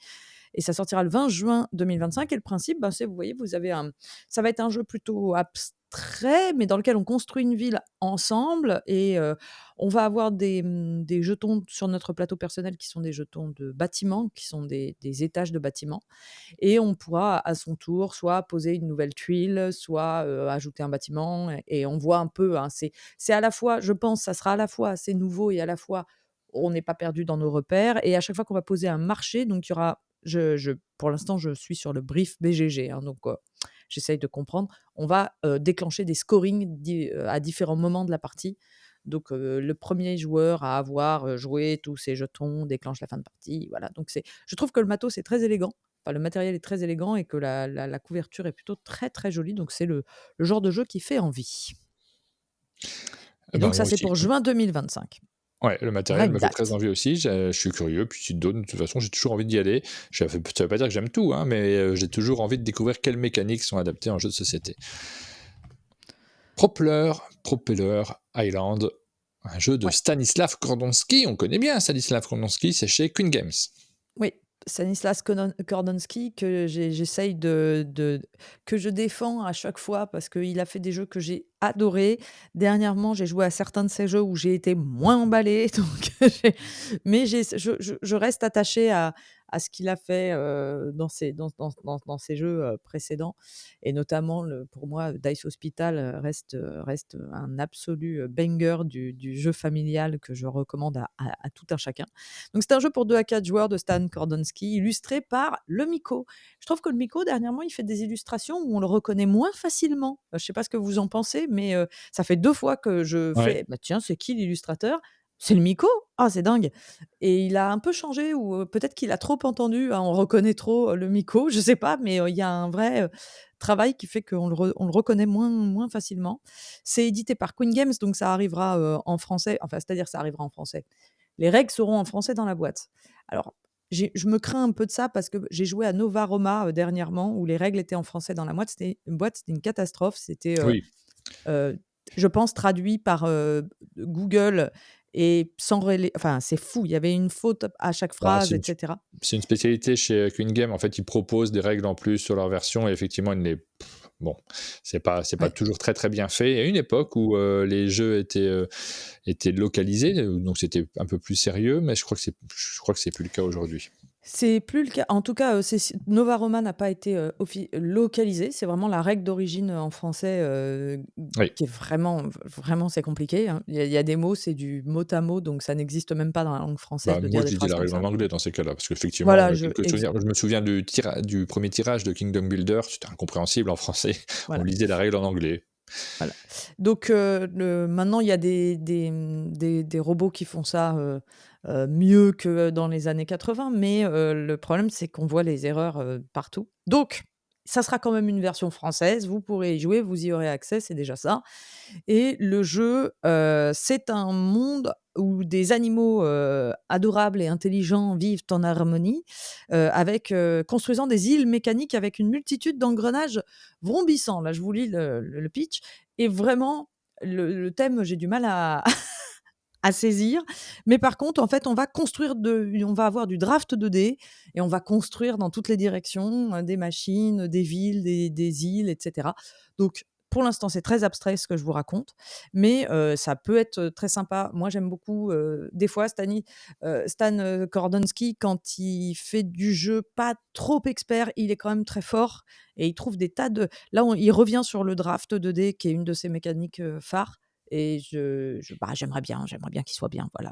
et ça sortira le 20 juin 2025 et le principe, ben, c'est vous voyez, ça va être un jeu plutôt abstrait, mais dans lequel on construit une ville ensemble et on va avoir des jetons sur notre plateau personnel qui sont des jetons de bâtiments, qui sont des étages de bâtiments et on pourra à son tour soit poser une nouvelle tuile, soit, ajouter un bâtiment et on voit un peu, hein, c'est à la fois je pense, ça sera à la fois assez nouveau et à la fois on n'est pas perdu dans nos repères et à chaque fois qu'on va poser un marché, donc il y aura pour l'instant, je suis sur le brief BGG, hein, donc j'essaye de comprendre. On va, déclencher des scorings à différents moments de la partie. Donc le premier joueur à avoir, joué tous ses jetons déclenche la fin de partie, voilà. Donc je trouve que le matos est très élégant, enfin le matériel est très élégant et que la couverture est plutôt très, très jolie, donc c'est le genre de jeu qui fait envie. Eh Et ben, donc ça, moi c'est aussi. pour juin 2025. Ouais, le On a matériel une me fait très date. envie aussi. Je suis curieux, puis Seed Dawn, de toute façon, j'ai toujours envie d'y aller. Ça veut pas dire que j'aime tout, hein, mais j'ai toujours envie de découvrir quelles mécaniques sont adaptées en jeu de société. Propeller Island, un jeu de Ouais. Stanislav Kordonski. On connaît bien Stanislav Kordonski, c'est chez Queen Games. Oui, Stanislas Kordonski que j'essaye que je défends à chaque fois parce qu'il a fait des jeux que j'ai adorés. Dernièrement, j'ai joué à certains de ses jeux où j'ai été moins emballée, donc mais je reste attachée à ce qu'il a fait, dans ses jeux, précédents et notamment pour moi, Dice Hospital, reste un absolu, banger du jeu familial que je recommande à tout un chacun. Donc c'est un jeu pour 2 à 4 joueurs de Stan Kordonski, illustré par le Miko. Je trouve que le Miko, dernièrement, il fait des illustrations où on le reconnaît moins facilement. Je ne sais pas ce que vous en pensez, mais ça fait 2 fois que je Ouais. fais: «Bah, tiens, c'est qui l'illustrateur? C'est le Miko? Ah, c'est dingue!» et il a un peu changé ou peut-être qu'il a trop entendu, hein, on reconnaît trop, le Miko, je ne sais pas, mais il y a un vrai, travail qui fait qu'on on le reconnaît moins facilement. C'est édité par Queen Games, donc ça arrivera, en français, enfin, c'est-à-dire ça arrivera en français. Les règles seront en français dans la boîte. Alors, je me crains un peu de ça parce que j'ai joué à Nova Roma, dernièrement où les règles étaient en français dans la boîte, c'était une catastrophe. C'était, Oui, heu, je pense traduit par, Google et sans rélé enfin, c'est fou, il y avait une faute à chaque bah, phrase et cetera. c'est une spécialité chez Queen Game. En fait, ils proposent des règles en plus sur leur version et effectivement, bon, c'est pas Ouais. toujours très, très bien fait. Il y a une époque où, les jeux étaient localisés, donc c'était un peu plus sérieux, mais je crois que c'est plus le cas aujourd'hui. C'est plus le cas. En tout cas, Nova Roma n'a pas été, localisé. C'est vraiment la règle d'origine, en français, Oui. qui est vraiment c'est compliqué, hein. Il y a des mots, c'est du mot à mot, donc ça n'existe même pas dans la langue française Bah, de moi, dire je des lisais phrases la comme règle ça. en anglais dans ces cas-là, parce qu'effectivement, Voilà, je me souviens du premier tirage de Kingdom Builder, c'était incompréhensible en français. On voilà. lisait la règle en anglais. Voilà. Donc maintenant, il y a des robots qui font ça, mieux que dans les années 80, mais le problème, c'est qu'on voit les erreurs, partout. Donc ça sera quand même une version française, vous pourrez y jouer, vous y aurez accès, c'est déjà ça et le jeu, c'est un monde où des animaux, adorables et intelligents vivent en harmonie, construisant des îles mécaniques avec une multitude d'engrenages vrombissants. Là, je vous lis le pitch et vraiment le thème, j'ai du mal à à saisir. Mais par contre, en fait, on va avoir du draft 2D et on va construire dans toutes les directions, des machines, des villes, des îles et cetera. Donc pour l'instant, c'est très abstrait ce que je vous raconte, mais ça peut être, très sympa. Moi, j'aime beaucoup, des fois Stan, Kordonski, quand il fait du jeu pas trop expert, il est quand même très fort et il trouve des tas de là, il revient sur le draft 2D qui est une de ses mécaniques, phares et j'aimerais bien qu'il soit bien, voilà,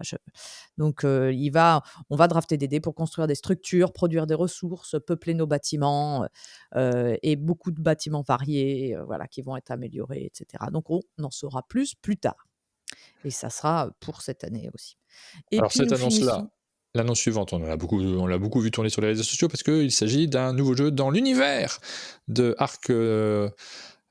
donc on va drafter des dés pour construire des structures, produire des ressources, peupler nos bâtiments, et beaucoup de bâtiments variés, voilà, qui vont être améliorés et cetera. Donc on en saura plus tard et ça sera pour cette année aussi et Alors puis cette nous finissons annonce-là, l'annonce suivante, on l'a beaucoup vu tourner sur les réseaux sociaux parce qu'il s'agit d'un nouveau jeu dans l'univers de Ark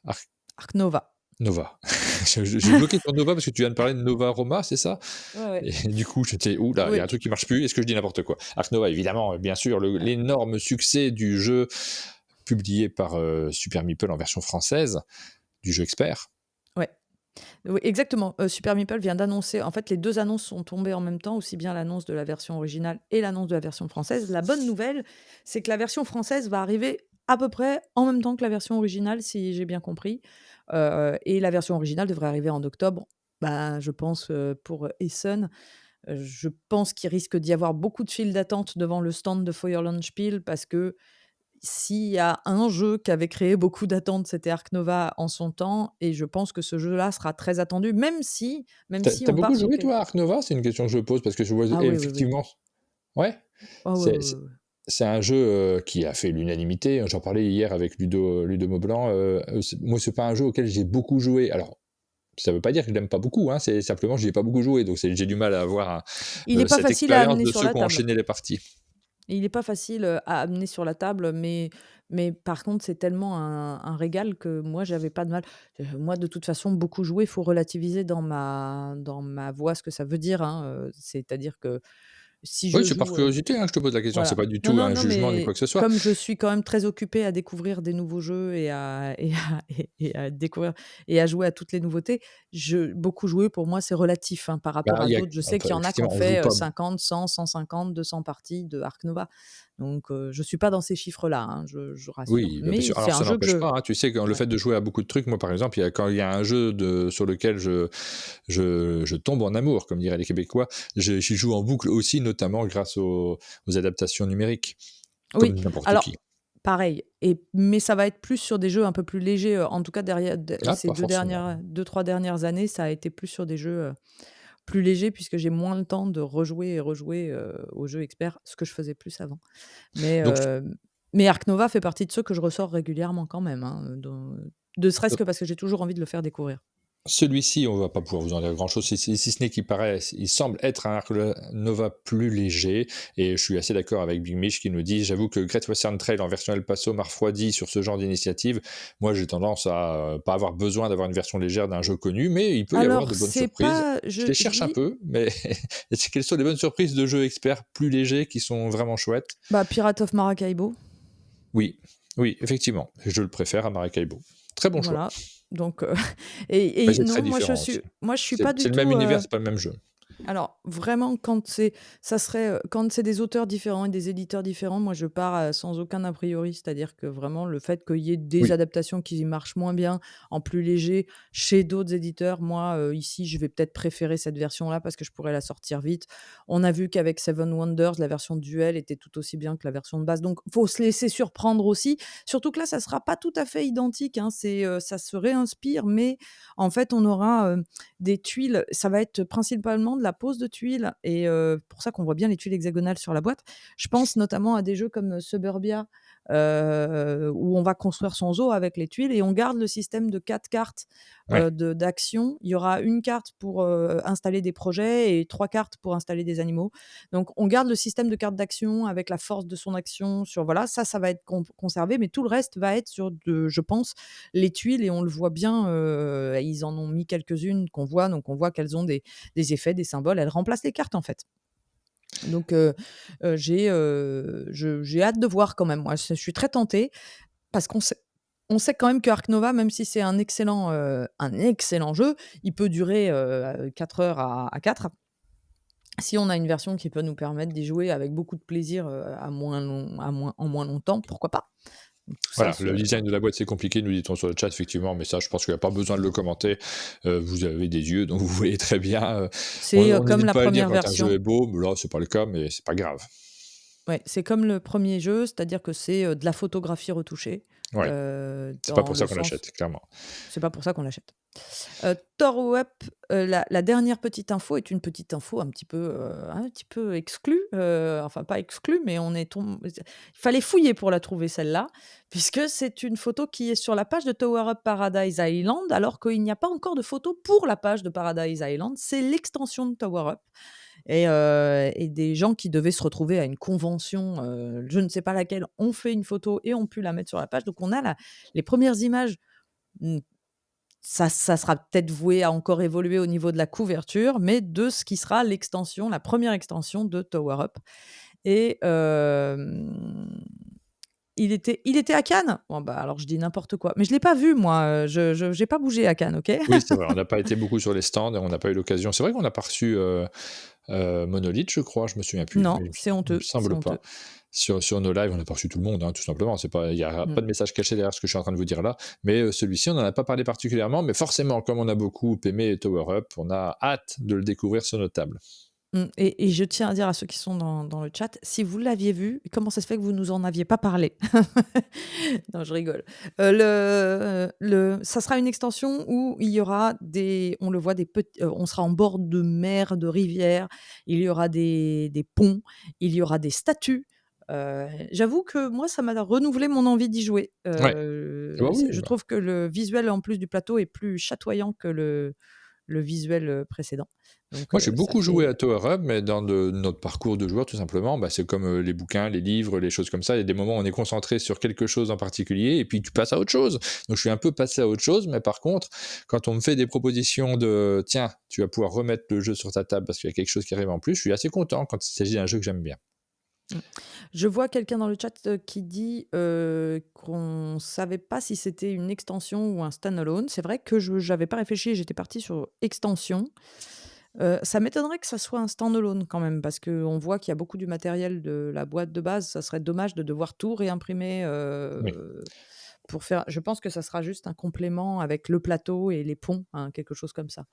Ark Nova. Nova. J'ai bloqué sur Nova parce que tu viens de parler de Nova Roma, c'est ça? Ouais, ouais. Et du coup, j'étais: «Ouh là, il y a Oui. un truc qui marche plus, est-ce que je dis n'importe quoi?» Ark Nova, évidemment, bien sûr, l'énorme succès du jeu publié par, Super Meeple en version française, du jeu expert. Ouais. Oui, exactement. Super Meeple vient d'annoncer en fait, les 2 annonces sont tombées en même temps, aussi bien l'annonce de la version originale et l'annonce de la version française. La bonne nouvelle, c'est que la version française va arriver à peu près en même temps que la version originale, si j'ai bien compris. Et la version originale devrait arriver en octobre. Ben, je pense, pour Essen. Je pense qu'il risque d'y avoir beaucoup de files d'attente devant le stand de Feuerlandspiel parce que s'il y a un jeu qui avait créé beaucoup d'attentes, c'était Ark Nova en son temps et je pense que ce jeu-là sera très attendu, même si Tu on beaucoup part sur joué quel toi à Ark Nova? C'est une question que je pose parce que je vois ah oui, oui, oui. effectivement ouais? Ah ouais, C'est ouais, c'est ouais, ouais. c'est un jeu, qui a fait l'unanimité. J'en parlais hier avec Ludo Maublanc, moi, c'est pas un jeu auquel j'ai beaucoup joué. Alors, ça veut pas dire que je l'aime pas beaucoup, hein, c'est simplement que j'y ai pas beaucoup joué, donc j'ai du mal à avoir Il est pas cette facile à expérience amener de sur ceux la qui ont table. enchaîné les parties. Il est pas facile, à amener sur la table, mais par contre, c'est tellement un régal que moi, j'avais pas de mal. Moi, de toute façon, beaucoup jouer, il faut relativiser dans ma voix ce que ça veut dire, hein, c'est-à-dire que si Oui, je c'est par joue, curiosité, hein, que je te pose la question, c'est voilà. pas du Non, tout non, un non, jugement ni quoi mais que ce soit. comme je suis quand même très occupée à découvrir des nouveaux jeux et à découvrir et à jouer à toutes les nouveautés, beaucoup jouer pour moi, c'est relatif, hein, par Bah, rapport à d'autres. Je sais qu'il y en a qui ont effectivement, on joue fait, pas 50, 100, 150, 200 parties de Ark Nova. Donc je suis pas dans ces chiffres-là, hein, je rassure. oui, bah, bien Mais sûr. c'est Alors un ça jeu que n'empêche pas, je hein, tu sais que le ouais. fait de jouer à beaucoup de trucs, moi par exemple, quand il y a un jeu sur lequel je tombe en amour, comme diraient les Québécois, j'y joue en boucle aussi, notamment grâce aux adaptations numériques, Oui, comme n'importe alors qui. pareil mais ça va être plus sur des jeux un peu plus légers, en tout cas derrière Ah, ces pas forcément. 2-3 dernières années, ça a été plus sur des jeux, plus légers puisque j'ai moins le temps de rejouer et rejouer, aux jeux experts, ce que je faisais plus avant. Mais, Donc, Ark Nova fait partie de ceux que je ressors régulièrement quand même, hein, ne serait-ce que parce que j'ai toujours envie de le faire découvrir. Celui-ci, on va pas pouvoir vous en dire grand-chose, si ce n'est il semble être un Arc Nova plus léger, et je suis assez d'accord avec Big Mish qui nous dit: «J'avoue que Great Western Trail en version El Paso m'a refroidi sur ce genre d'initiative». Moi, j'ai tendance à pas avoir besoin d'avoir une version légère d'un jeu connu, mais il peut y avoir Alors, de bonnes c'est surprises. pas Je les je cherche un lis peu, mais quelles sont les bonnes surprises de jeux experts plus légers qui sont vraiment chouettes? Pirate of Maracaibo, Oui, oui, effectivement, je le préfère à Maracaibo. Très bon choix. voilà, donc Mais et c'est très non, différent aussi. moi je suis C'est pas c'est du le même tout, univers, c'est pas le même jeu. alors vraiment quand c'est des auteurs différents et des éditeurs différents, moi je pars, sans aucun a priori. C'est-à-dire que vraiment le fait qu'il y ait des Oui. adaptations qui marchent moins bien, en plus léger, chez d'autres éditeurs, moi, ici je vais peut-être préférer cette version-là parce que je pourrais la sortir vite. On a vu qu'avec Seven Wonders, la version duel était tout aussi bien que la version de base, donc faut se laisser surprendre aussi. Surtout que là, ça sera pas tout à fait identique, hein, ça se réinspire, mais en fait on aura, des tuiles, ça va être principalement de la pose de tuiles et pour ça qu'on voit bien les tuiles hexagonales sur la boîte. Je pense notamment à des jeux comme Suburbia, où on va construire son zoo avec les tuiles et on garde le système de 4 cartes, Ouais. de d'action. Il y aura une carte pour, installer des projets et 3 cartes pour installer des animaux. Donc on garde le système de cartes d'action avec la force de son action sur voilà, ça va être conservé, mais tout le reste va être sur je pense, les tuiles et on le voit bien, ils en ont mis quelques-unes qu'on voit, donc on voit qu'elles ont des effets, des symboles, elles remplacent les cartes en fait. Donc j'ai hâte de voir quand même. Moi, je suis très tentée parce qu'on sait quand même que Ark Nova, même si c'est un excellent jeu, il peut durer, 4 heures à 4. Si on a une version qui peut nous permettre d'y jouer avec beaucoup de plaisir, en moins longtemps, pourquoi pas? Donc tout ça Voilà, le se design de la boîte, c'est compliqué, nous dit-on sur le chat, effectivement, mais ça, je pense qu'il n'y a pas besoin de le commenter. Vous avez des yeux, donc vous voyez très bien. On c'est, on comme n'hésite la pas à le dire première quand un jeu version. est beau, mais là, c'est pas le cas, mais c'est pas grave. Ouais, c'est comme le premier jeu, c'est-à-dire que c'est, de la photographie retouchée, Ouais, c'est pas dans pour ça le qu'on sens l'achète, clairement. c'est pas pour ça qu'on l'achète. Thor Up, la dernière petite info est une petite info un petit peu exclue, enfin pas exclue, mais on est tom il fallait fouiller pour la trouver celle-là, puisque c'est une photo qui est sur la page de Tower Up Paradise Island, alors qu'il n'y a pas encore de photo pour la page de Paradise Island. C'est l'extension de Tower Up et des gens qui devaient se retrouver à une convention, je ne sais pas laquelle, ont fait une photo et ont pu la mettre sur la page. Donc on a les premières images. Mmh, ça sera peut-être voué à encore évoluer au niveau de la couverture, mais de ce qui sera l'extension, la première extension de Tower Up et il était à Cannes? Bon, bah, alors je dis n'importe quoi, mais je l'ai pas vu moi, je j'ai pas bougé à Cannes, OK? Oui, c'est vrai, on n'a pas été beaucoup sur les stands et on n'a pas eu l'occasion. C'est vrai qu'on n'a pas reçu Monolith, je crois, je me souviens plus, Non, mais c'est il me honteux, c'est semble pas. honteux. Sur nos lives, on n'a pas reçu tout le monde, hein, tout simplement. Il n'y a Mmh. pas de message caché derrière ce que je suis en train de vous dire là. Mais celui-ci, on n'en a pas parlé particulièrement. Mais forcément, comme on a beaucoup aimé Tower Up, on a hâte de le découvrir sur nos tables. Et je tiens à dire à ceux qui sont dans le chat, si vous l'aviez vu, comment ça se fait que vous nous en aviez pas parlé? Non, je rigole. Ça sera une extension où il y aura on le voit on sera en bord de mer, de rivière, il y aura des ponts, il y aura des statues. J'avoue que moi, ça m'a renouvelé mon envie d'y jouer. Ouais. Ah bah oui, Je trouve que le visuel, en plus du plateau, est plus chatoyant que le visuel, précédent. Donc moi, j'ai ça beaucoup joué fait à Tower Up, mais dans notre parcours de joueur, tout simplement, bah, c'est comme les bouquins, les livres, les choses comme ça. Il y a des moments où on est concentré sur quelque chose en particulier, et puis tu passes à autre chose. Donc, je suis un peu passé à autre chose, mais par contre, quand on me fait des propositions de tiens, tu vas pouvoir remettre le jeu sur ta table parce qu'il y a quelque chose qui arrive en plus, je suis assez content quand il s'agit d'un jeu que j'aime bien. Mmh. Je vois quelqu'un dans le chat, qui dit, qu'on savait pas si c'était une extension ou un stand-alone. C'est vrai que j'avais pas réfléchi et j'étais partie sur extension. Ça m'étonnerait que ça soit un stand-alone quand même parce qu'on voit qu'il y a beaucoup du matériel de la boîte de base. Ça serait dommage de devoir tout réimprimer, Oui. pour faire je pense que ça sera juste un complément avec le plateau et les ponts, hein, quelque chose comme ça.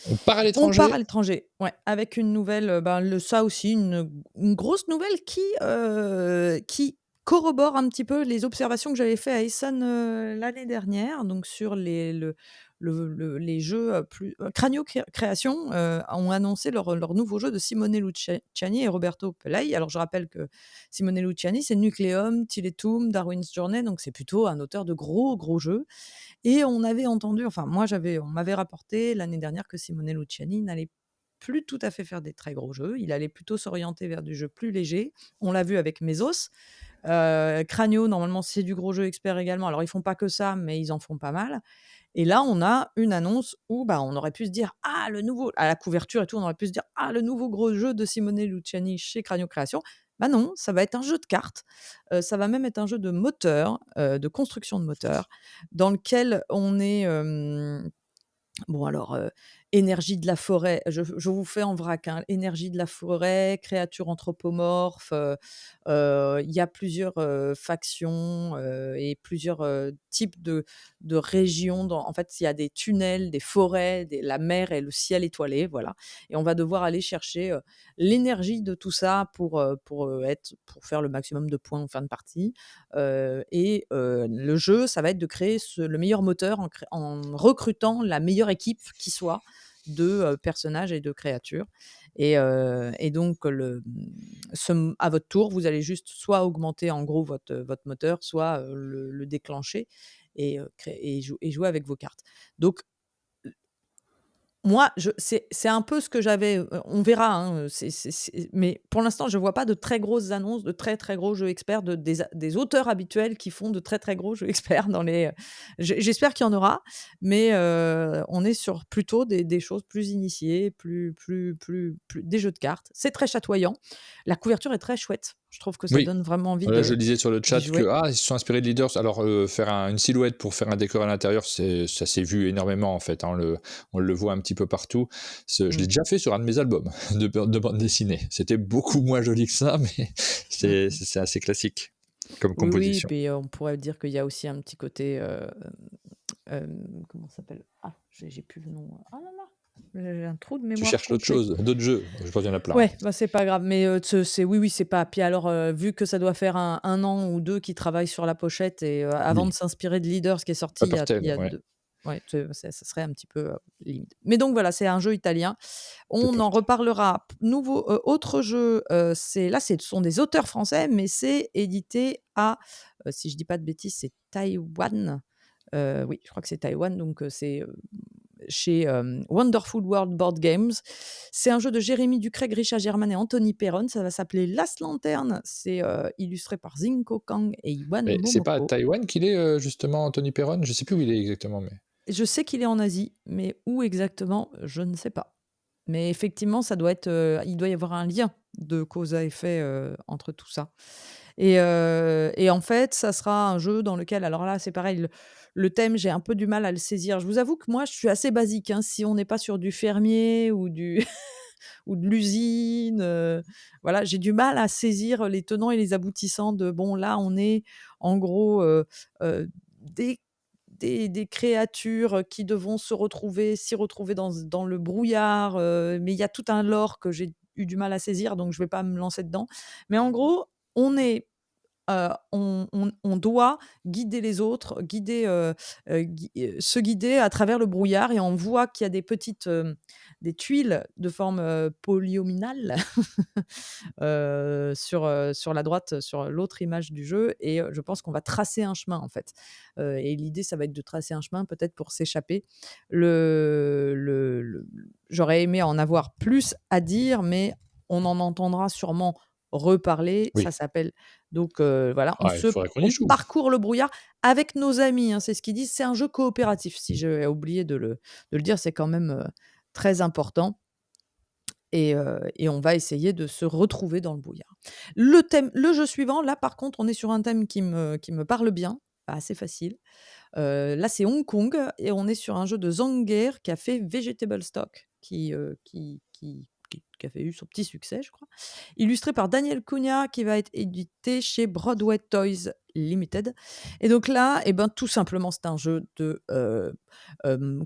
On part à On part à l'étranger. l'étranger, ouais, avec une nouvelle, ça aussi, une grosse nouvelle qui corrobore un petit peu les observations que j'avais fait à Essen, l'année dernière, donc sur les jeux plus. Cranio Création ont annoncé leur nouveau jeu de Simone Luciani et Roberto Pelai. Alors, je rappelle que Simone Luciani, c'est Nucleum, Tiletum, Darwin's Journey, donc c'est plutôt un auteur de gros jeux. Et on avait entendu, enfin, on m'avait rapporté l'année dernière que Simone Luciani n'allait plus tout à fait faire des très gros jeux. Il allait plutôt s'orienter vers du jeu plus léger. On l'a vu avec Mesos. Cranio, normalement, c'est du gros jeu expert également. Alors, ils font pas que ça, mais ils en font pas mal. Et là, on a une annonce où on aurait pu se dire ah, le nouveau, à la couverture et tout, on aurait pu se dire ah, le nouveau gros jeu de Simone Luciani chez Cranio Création. Bah non, ça va être un jeu de cartes. Ça va même être un jeu de moteur, de construction de moteur, dans lequel on est. Bon alors, énergie de la forêt, je vous fais en vrac, hein. Énergie de la forêt, créatures anthropomorphes, il y a plusieurs, factions, et plusieurs, types de régions en fait, il y a des tunnels, des forêts, la mer et le ciel étoilé, voilà, et on va devoir aller chercher, l'énergie de tout ça pour faire le maximum de points en fin de partie. Le jeu, ça va être de créer le meilleur moteur en recrutant la meilleure équipe qui soit de personnages et de créatures. Et donc, à votre tour, vous allez juste soit augmenter en gros votre moteur, soit le déclencher et jouer avec vos cartes. Donc, moi, c'est un peu ce que j'avais, on verra, hein, mais pour l'instant, je vois pas de très grosses annonces, de très, très gros jeux experts, des auteurs habituels qui font de très, très gros jeux experts dans les, j'espère qu'il y en aura, mais on est sur plutôt des choses plus initiées, plus des jeux de cartes. C'est très chatoyant. La couverture est très chouette. Je trouve que ça Oui. donne vraiment envie Voilà, je disais sur le chat d'y jouer. que ils se sont inspirés de Leaders. Alors, faire une silhouette pour faire un décor à l'intérieur, ça s'est vu énormément en fait, hein. On le voit un petit peu partout. Je l'ai déjà fait sur un de mes albums de bande dessinée. C'était beaucoup moins joli que ça, mais c'est assez classique comme Oui, composition. puis on pourrait dire qu'il y a aussi un petit côté, comment ça s'appelle? Ah, j'ai plus le nom. Ah là là, j'ai un trou de Tu mémoire cherches d'autres complet. choses, d'autres jeux. Je pense qu'il y en a plein. Ouais, c'est pas grave, mais oui, c'est pas. Puis alors, vu que ça doit faire un an ou 2 qu'ils travaillent sur la pochette et avant Oui. de s'inspirer de Leaders qui est sorti Papertel, il y a ouais. 2 ouais, ça serait un petit peu, limite. Mais donc voilà, c'est un jeu italien. On en Papertel. reparlera. Autre jeu, ce sont des auteurs français, mais c'est édité si je dis pas de bêtises, c'est Taïwan. Oui, je crois que c'est Taïwan, donc c'est chez Wonderful World Board Games. C'est un jeu de Jérémy Ducret, Grisha German et Anthony Perron. Ça va s'appeler Last Lantern. C'est illustré par Zinko Kang et Iwan Mais c'est pas à Momoko. Taïwan qu'il est justement Anthony Perron? Je sais plus où il est exactement, mais. Je sais qu'il est en Asie, mais où exactement, je ne sais pas. Mais effectivement, ça doit être, il doit y avoir un lien de cause à effet entre tout ça. Et en fait, ça sera un jeu dans lequel, alors là, c'est pareil, le thème, j'ai un peu du mal à le saisir. Je vous avoue que moi, je suis assez basique, hein, si on n'est pas sur du fermier ou ou de l'usine, voilà, j'ai du mal à saisir les tenants et les aboutissants de bon, là, on est en gros des des créatures qui devront s'y retrouver dans le brouillard, mais il y a tout un lore que j'ai eu du mal à saisir, donc je vais pas me lancer dedans. Mais en gros, on est on doit guider les autres, se guider à travers le brouillard et on voit qu'il y a des tuiles de forme, polyominale, sur la droite, sur l'autre image du jeu et je pense qu'on va tracer un chemin, en fait. Et l'idée, ça va être de tracer un chemin peut-être pour s'échapper. Le J'aurais aimé en avoir plus à dire, mais on en entendra sûrement reparler. Ça Oui. s'appelle donc voilà, Il faudrait qu'on y on joue. parcourt le brouillard avec nos amis, hein, c'est ce qu'ils disent. C'est un jeu coopératif. Si j'ai oublié de le dire, c'est quand même, très important et on va essayer de se retrouver dans le brouillard. Le jeu suivant, là, par contre, on est sur un thème qui me parle bien, assez facile. Là, c'est Hong Kong et on est sur un jeu de Zanger qui a fait Vegetable Stock, qui a fait eu son petit succès, je crois. Illustré par Daniel Cunha, qui va être édité chez Broadway Toys Limited. Et donc là, tout simplement, c'est un jeu de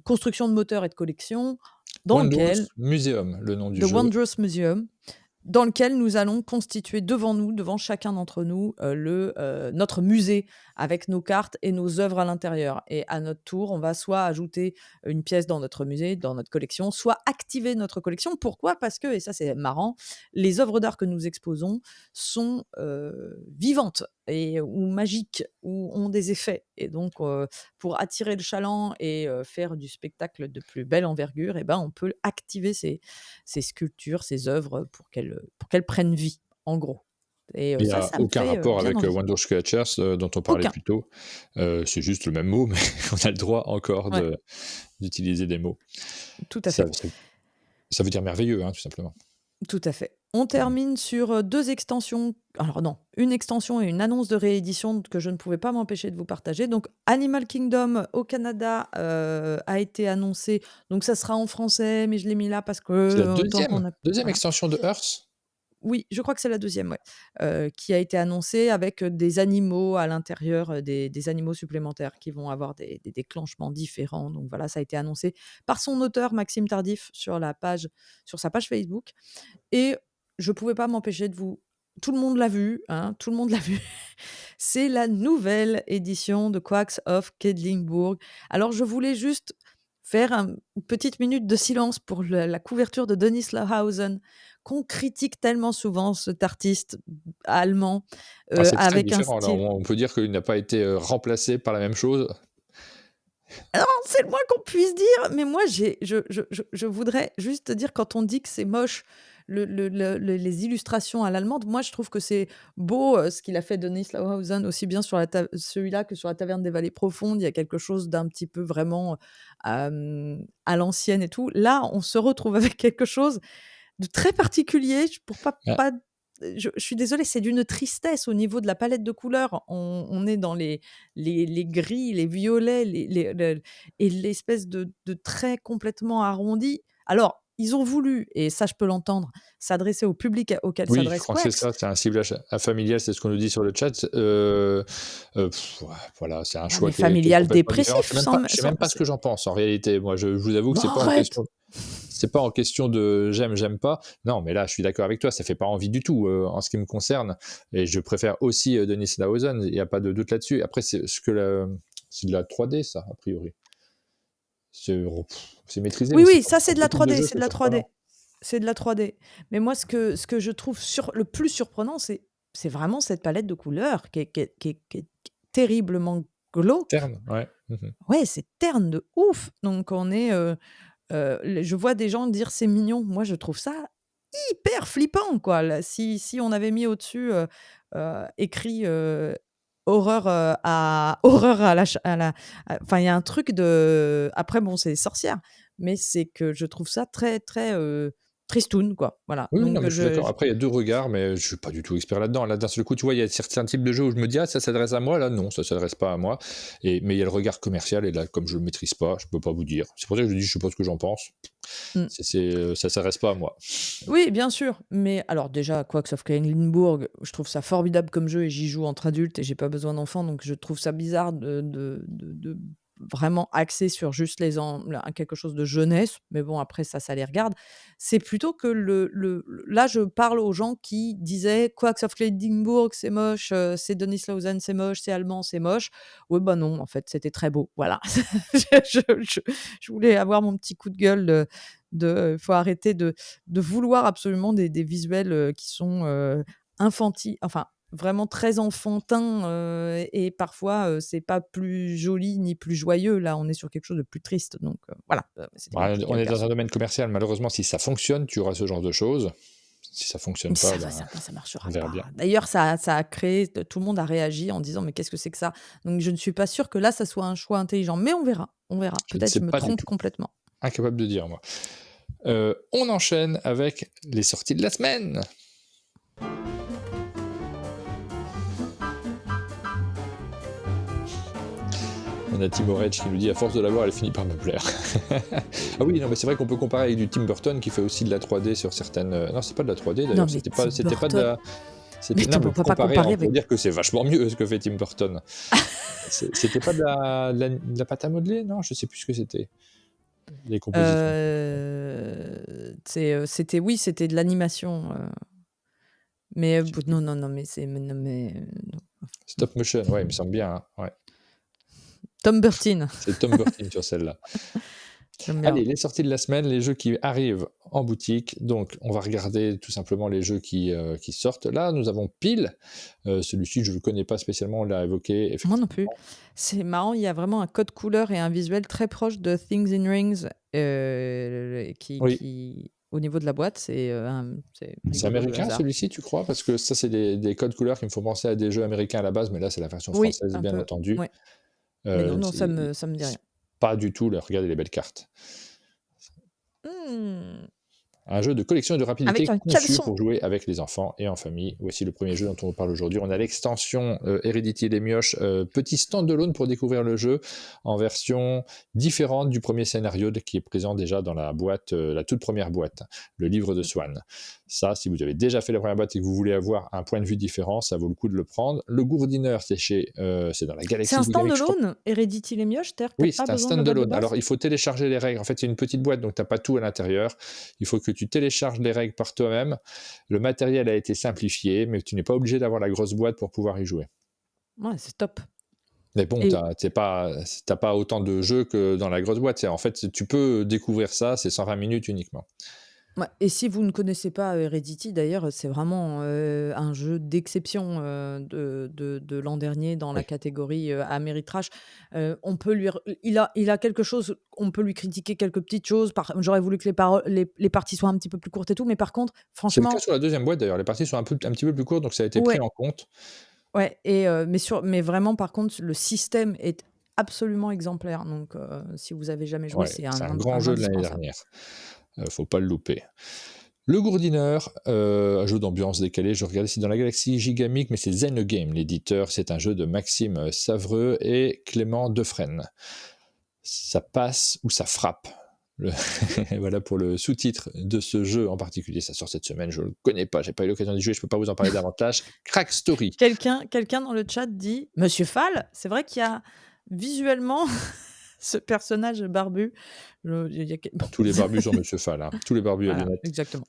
construction de moteurs et de collection dans Wondrous lequel Museum, le nom du The jeu. Wondrous Museum. dans lequel nous allons constituer devant nous, devant chacun d'entre nous, notre musée avec nos cartes et nos œuvres à l'intérieur. Et à notre tour, on va soit ajouter une pièce dans notre musée, dans notre collection, soit activer notre collection. Pourquoi ? Parce que, et ça c'est marrant, les œuvres d'art que nous exposons sont vivantes ou magiques ou ont des effets. Et donc, pour attirer le chaland et faire du spectacle de plus belle envergure, eh ben, on peut activer ces sculptures, ces œuvres pour qu'elles prennent vie, en gros. Et Il n'y a ça me aucun fait rapport bien avec envie. Wonder Sketchers dont on parlait Aucun. plus tôt. C'est juste le même mot, mais on a le droit encore Ouais, d'utiliser des mots. tout à Ça, fait. ça veut dire merveilleux, hein, tout simplement. Tout à fait. On termine sur 2 extensions. Alors non, une extension et une annonce de réédition que je ne pouvais pas m'empêcher de vous partager. Donc Animal Kingdom au Canada, a été annoncé. Donc ça sera en français, mais je l'ai mis là parce C'est la que, tant qu'on a deuxième voilà. extension de Earth. Oui, je crois que c'est la deuxième, ouais, qui a été annoncée avec, des animaux à l'intérieur, des animaux supplémentaires qui vont avoir des déclenchements différents. Donc voilà, ça a été annoncé par son auteur Maxime Tardif sur sa page Facebook. Et je pouvais pas m'empêcher de vous tout le monde l'a vu, hein, tout le monde l'a vu. C'est la nouvelle édition de Quacks of Quedlinburg. Alors je voulais juste faire une petite minute de silence pour la couverture de Denis Lehausen, qu'on critique tellement souvent, cet artiste allemand, Ah, c'est très avec un différent. Là, style. on peut dire qu'il n'a pas été remplacé par la même chose. Non, c'est le moins qu'on puisse dire, mais moi, je voudrais juste dire, quand on dit que c'est moche, les illustrations à l'allemande, moi, je trouve que c'est beau, ce qu'il a fait Denis Lauhausen, aussi bien sur celui-là que sur la Taverne des Vallées Profondes. Il y a quelque chose d'un petit peu vraiment à l'ancienne et tout. Là, on se retrouve avec quelque chose de très particulier, pour Ah, pas je suis désolée, c'est d'une tristesse au niveau de la palette de couleurs. On est dans les gris, les violets, et l'espèce de traits complètement arrondis. Alors, ils ont voulu, et ça je peux l'entendre, s'adresser au public auquel oui, je s'adresse crois que c'est Quax. ça. C'est un ciblage familial, c'est ce qu'on nous dit sur le chat. Ouais, voilà, c'est un Ouais, choix mais qui est familial complètement différent. dépressif Je sais même pas ce que j'en pense en réalité. Moi, je vous avoue que Mais c'est pas en arrête! question. C'est pas en question de j'aime pas. Non, mais là, je suis d'accord avec toi, ça fait pas envie du tout en ce qui me concerne. Et je préfère aussi Denis Lauhausen, il n'y a pas de doute là-dessus. Après, c'est de la 3D, ça, a priori. C'est maîtrisé, Oui, mais c'est oui, pas ça c'est pour de ce la type de 3D, jeu, c'est de c'est la 3D. surprenant. C'est de la 3D. Mais moi, ce que je trouve le plus surprenant, c'est vraiment cette palette de couleurs qui est terriblement glauque. Terne, ouais. Mhm. Ouais, c'est terne de ouf. Donc on est, je vois des gens dire: «C'est mignon». Moi, je trouve ça hyper flippant, quoi. Là, si on avait mis au-dessus, écrit, horreur, horreur enfin, il y a un truc de après bon, c'est sorcière, mais c'est que je trouve ça très, très, tristoun, quoi. Voilà, Oui, oui, non, donc mais je suis d'accord. Après, il y a 2 regards, mais je suis pas du tout expert là-dedans. Là, d'un seul coup, tu vois, il y a certains types de jeux où je me dis: «Ah, ça s'adresse à moi», là, non, ça s'adresse pas à moi. Mais il y a le regard commercial et là, comme je le maîtrise pas, je peux pas vous dire. C'est pour ça que je dis: «Je sais pas ce que j'en pense». mmh. Ça s'adresse pas à moi. Oui, bien sûr, mais alors déjà, Quacks of Quedlinburg, je trouve ça formidable comme jeu et j'y joue entre adultes et j'ai pas besoin d'enfants, donc je trouve ça bizarre de vraiment axer sur juste quelque chose de jeunesse, mais bon, après ça les regarde. C'est plutôt que là, je parle aux gens qui disaient: «Quacks of Quedlinburg, c'est moche, c'est Denis Lausanne, c'est moche, c'est allemand, c'est moche». Ouais, bah non, en fait, c'était très beau, voilà. Je voulais avoir mon petit coup de gueule faut arrêter de vouloir absolument des visuels, qui sont, enfin, vraiment très enfantins, et parfois, c'est pas plus joli ni plus joyeux. Là, on est sur quelque chose de plus triste, donc voilà, c'était mon Ouais, coup de on gueule est dans perso. un domaine commercial, malheureusement, si ça fonctionne, tu auras ce genre de choses. Si ça Mais fonctionne pas, ça va ben, ça on marchera verra bien. pas. D'ailleurs, ça a créé tout le monde a réagi en disant: «Mais qu'est-ce que c'est que ça?» Donc je ne suis pas sûre que là, ça soit un choix intelligent, mais on verra, on verra. Je ne Peut-être sais je me pas du trompe tout. complètement. Incapable de dire, moi. On enchaîne avec les sorties de la semaine. On a Tim Orange qui nous dit à force de l'avoir, elle finit par me plaire. Ah oui, non, mais c'est vrai qu'on peut comparer avec du Tim Burton qui fait aussi de la 3D sur certaines. Non, c'est pas de la 3D Non, d'ailleurs, mais c'était Tim pas de Burton, la. mais Non, mais on peut pour pas comparer, comparer on pourrait avec. dire que c'est vachement mieux ce que fait Tim Burton. C'était pas de la pâte à modeler, non, je sais plus ce que c'était. Les compositions. C'était oui, c'était de l'animation, Mais non, non, non, mais c'est non, mais non. Stop motion, ouais, il me semble bien, hein, ouais. Tom Burton. C'est Tom Burton sur celle-là. J'aime bien. Allez, les sorties de la semaine, les jeux qui arrivent en boutique. Donc, on va regarder tout simplement les jeux qui sortent. Là, nous avons Pile. Celui-ci, je ne le connais pas spécialement, on l'a évoqué. Moi non plus. C'est marrant, il y a vraiment un code couleur et un visuel très proche de Things in Rings Oui. qui, au niveau de la boîte, c'est C'est rigolo, le américain hasard. celui-ci, tu crois? Parce que ça, c'est des codes couleurs qui me font penser à des jeux américains à la base, mais là, c'est la version Oui, française, un bien peu. entendu. Ouais. Mais non, non, C'est ça me dit rien. pas du tout. Là, regardez les belles cartes. Hmm. Un jeu de collection et de rapidité Avec un conçu caleçon. pour jouer avec les enfants et en famille. Voici le premier jeu dont on vous parle aujourd'hui. On a l'extension Heredity les Mioches, petit stand-alone pour découvrir le jeu en version différente du premier scénario qui est présent déjà dans la boîte, la toute première boîte, le livre de Swan. Ça, si vous avez déjà fait la première boîte et que vous voulez avoir un point de vue différent, ça vaut le coup de le prendre. Le Gourdineur, c'est dans la galaxie. C'est un Gigamic, stand-alone, Heredity les Mioches, c'est-à-dire que oui, t'as c'est pas un besoin de la boîte de stand-alone. base? Alors, il faut télécharger les règles. En fait, c'est une petite boîte, donc tu n'as pas tout à l'intérieur. Il faut que tu télécharges les règles par toi-même. Le matériel a été simplifié, mais tu n'es pas obligé d'avoir la grosse boîte pour pouvoir y jouer. Ouais, c'est top. Mais bon, Et t'as pas autant de jeux que dans la grosse boîte. En fait, tu peux découvrir ça, c'est 120 minutes uniquement. ouais, et si vous ne connaissez pas Heredity, d'ailleurs, c'est vraiment un jeu d'exception de l'an dernier dans la Oui. catégorie Ameritrash. On peut il a quelque chose, on peut lui critiquer quelques petites choses. J'aurais voulu que les parties soient un petit peu plus courtes et tout, mais par contre, C'est le cas franchement, sur la deuxième boîte d'ailleurs. Les parties sont un petit peu plus courtes, donc ça a été pris ouais, en compte. ouais, mais vraiment, par contre, le système est absolument exemplaire. Donc, si vous avez jamais joué, Ouais, c'est c'est un un grand jeu de l'année indispensable. dernière. Faut pas le louper. Le Gourdineur, un jeu d'ambiance décalé, je regardais, c'est dans la galaxie Gigamic, mais c'est Zen Game, l'éditeur. C'est un jeu de Maxime Savreux et Clément Defresne. Ça passe ou ça frappe. Voilà pour le sous-titre de ce jeu en particulier. Ça sort cette semaine, je ne le connais pas, j'ai pas eu l'occasion d'y jouer, je peux pas vous en parler davantage. Crack Story. Quelqu'un dans le chat dit: «Monsieur Fall?» C'est vrai qu'il y a visuellement ce personnage barbu. Il y a Bon, tous les barbus sont Monsieur Fall, hein. Tous les barbus à voilà, lunettes. exactement.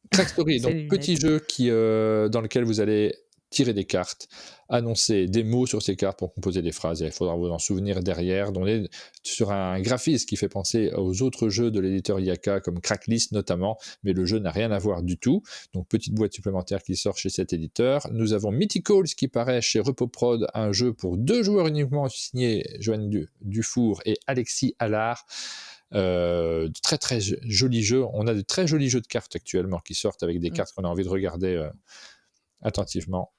Crack Story, C'est donc les lunettes. petit jeu dans lequel vous allez tirer des cartes, annoncer des mots sur ces cartes pour composer des phrases, et il faudra vous en souvenir derrière. On est sur un graphisme qui fait penser aux autres jeux de l'éditeur Yaka, comme Cracklist notamment, mais le jeu n'a rien à voir du tout. Donc petite boîte supplémentaire qui sort chez cet éditeur. Nous avons Mythicals qui paraît chez Repoprod, un jeu pour 2 joueurs uniquement, signé Joanne Dufour et Alexis Allard. Très très joli jeu. On a de très jolis jeux de cartes actuellement qui sortent avec des cartes qu'on a envie de regarder attentivement.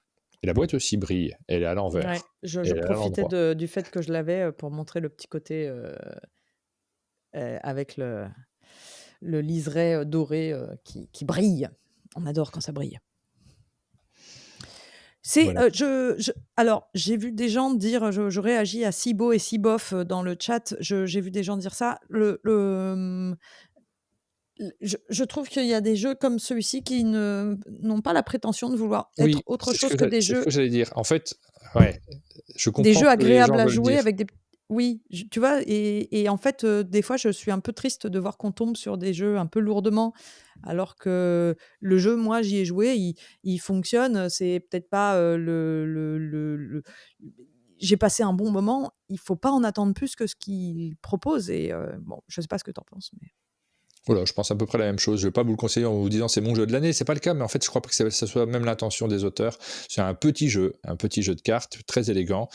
Et la boîte aussi brille, elle est à l'envers. Ouais, je profitais du fait que je l'avais pour montrer le petit côté avec le liseré doré qui brille. On adore quand ça brille. C'est Voilà. alors, j'ai vu des gens dire, je réagis à si beau et si bof dans le chat. J'ai vu des gens dire ça. Je trouve qu'il y a des jeux comme celui-ci qui n'ont pas la prétention de vouloir être Oui, autre c'est chose que des ce jeux que j'allais dire. En fait, ouais, je des comprends jeux ce que les gens agréables à veulent jouer dire. avec des oui, tu vois? Et en fait, des fois, je suis un peu triste de voir qu'on tombe sur des jeux un peu lourdement, alors que le jeu, moi, j'y ai joué, il fonctionne, c'est peut-être pas, j'ai passé un bon moment, il faut pas en attendre plus que ce qu'il propose et bon, je sais pas ce que tu en penses, mais Voilà, je pense à peu près la même chose. Je ne vais pas vous le conseiller en vous disant c'est mon jeu de l'année, c'est pas le cas, mais en fait je crois pas que ça soit même l'intention des auteurs. C'est un petit jeu de cartes très élégant,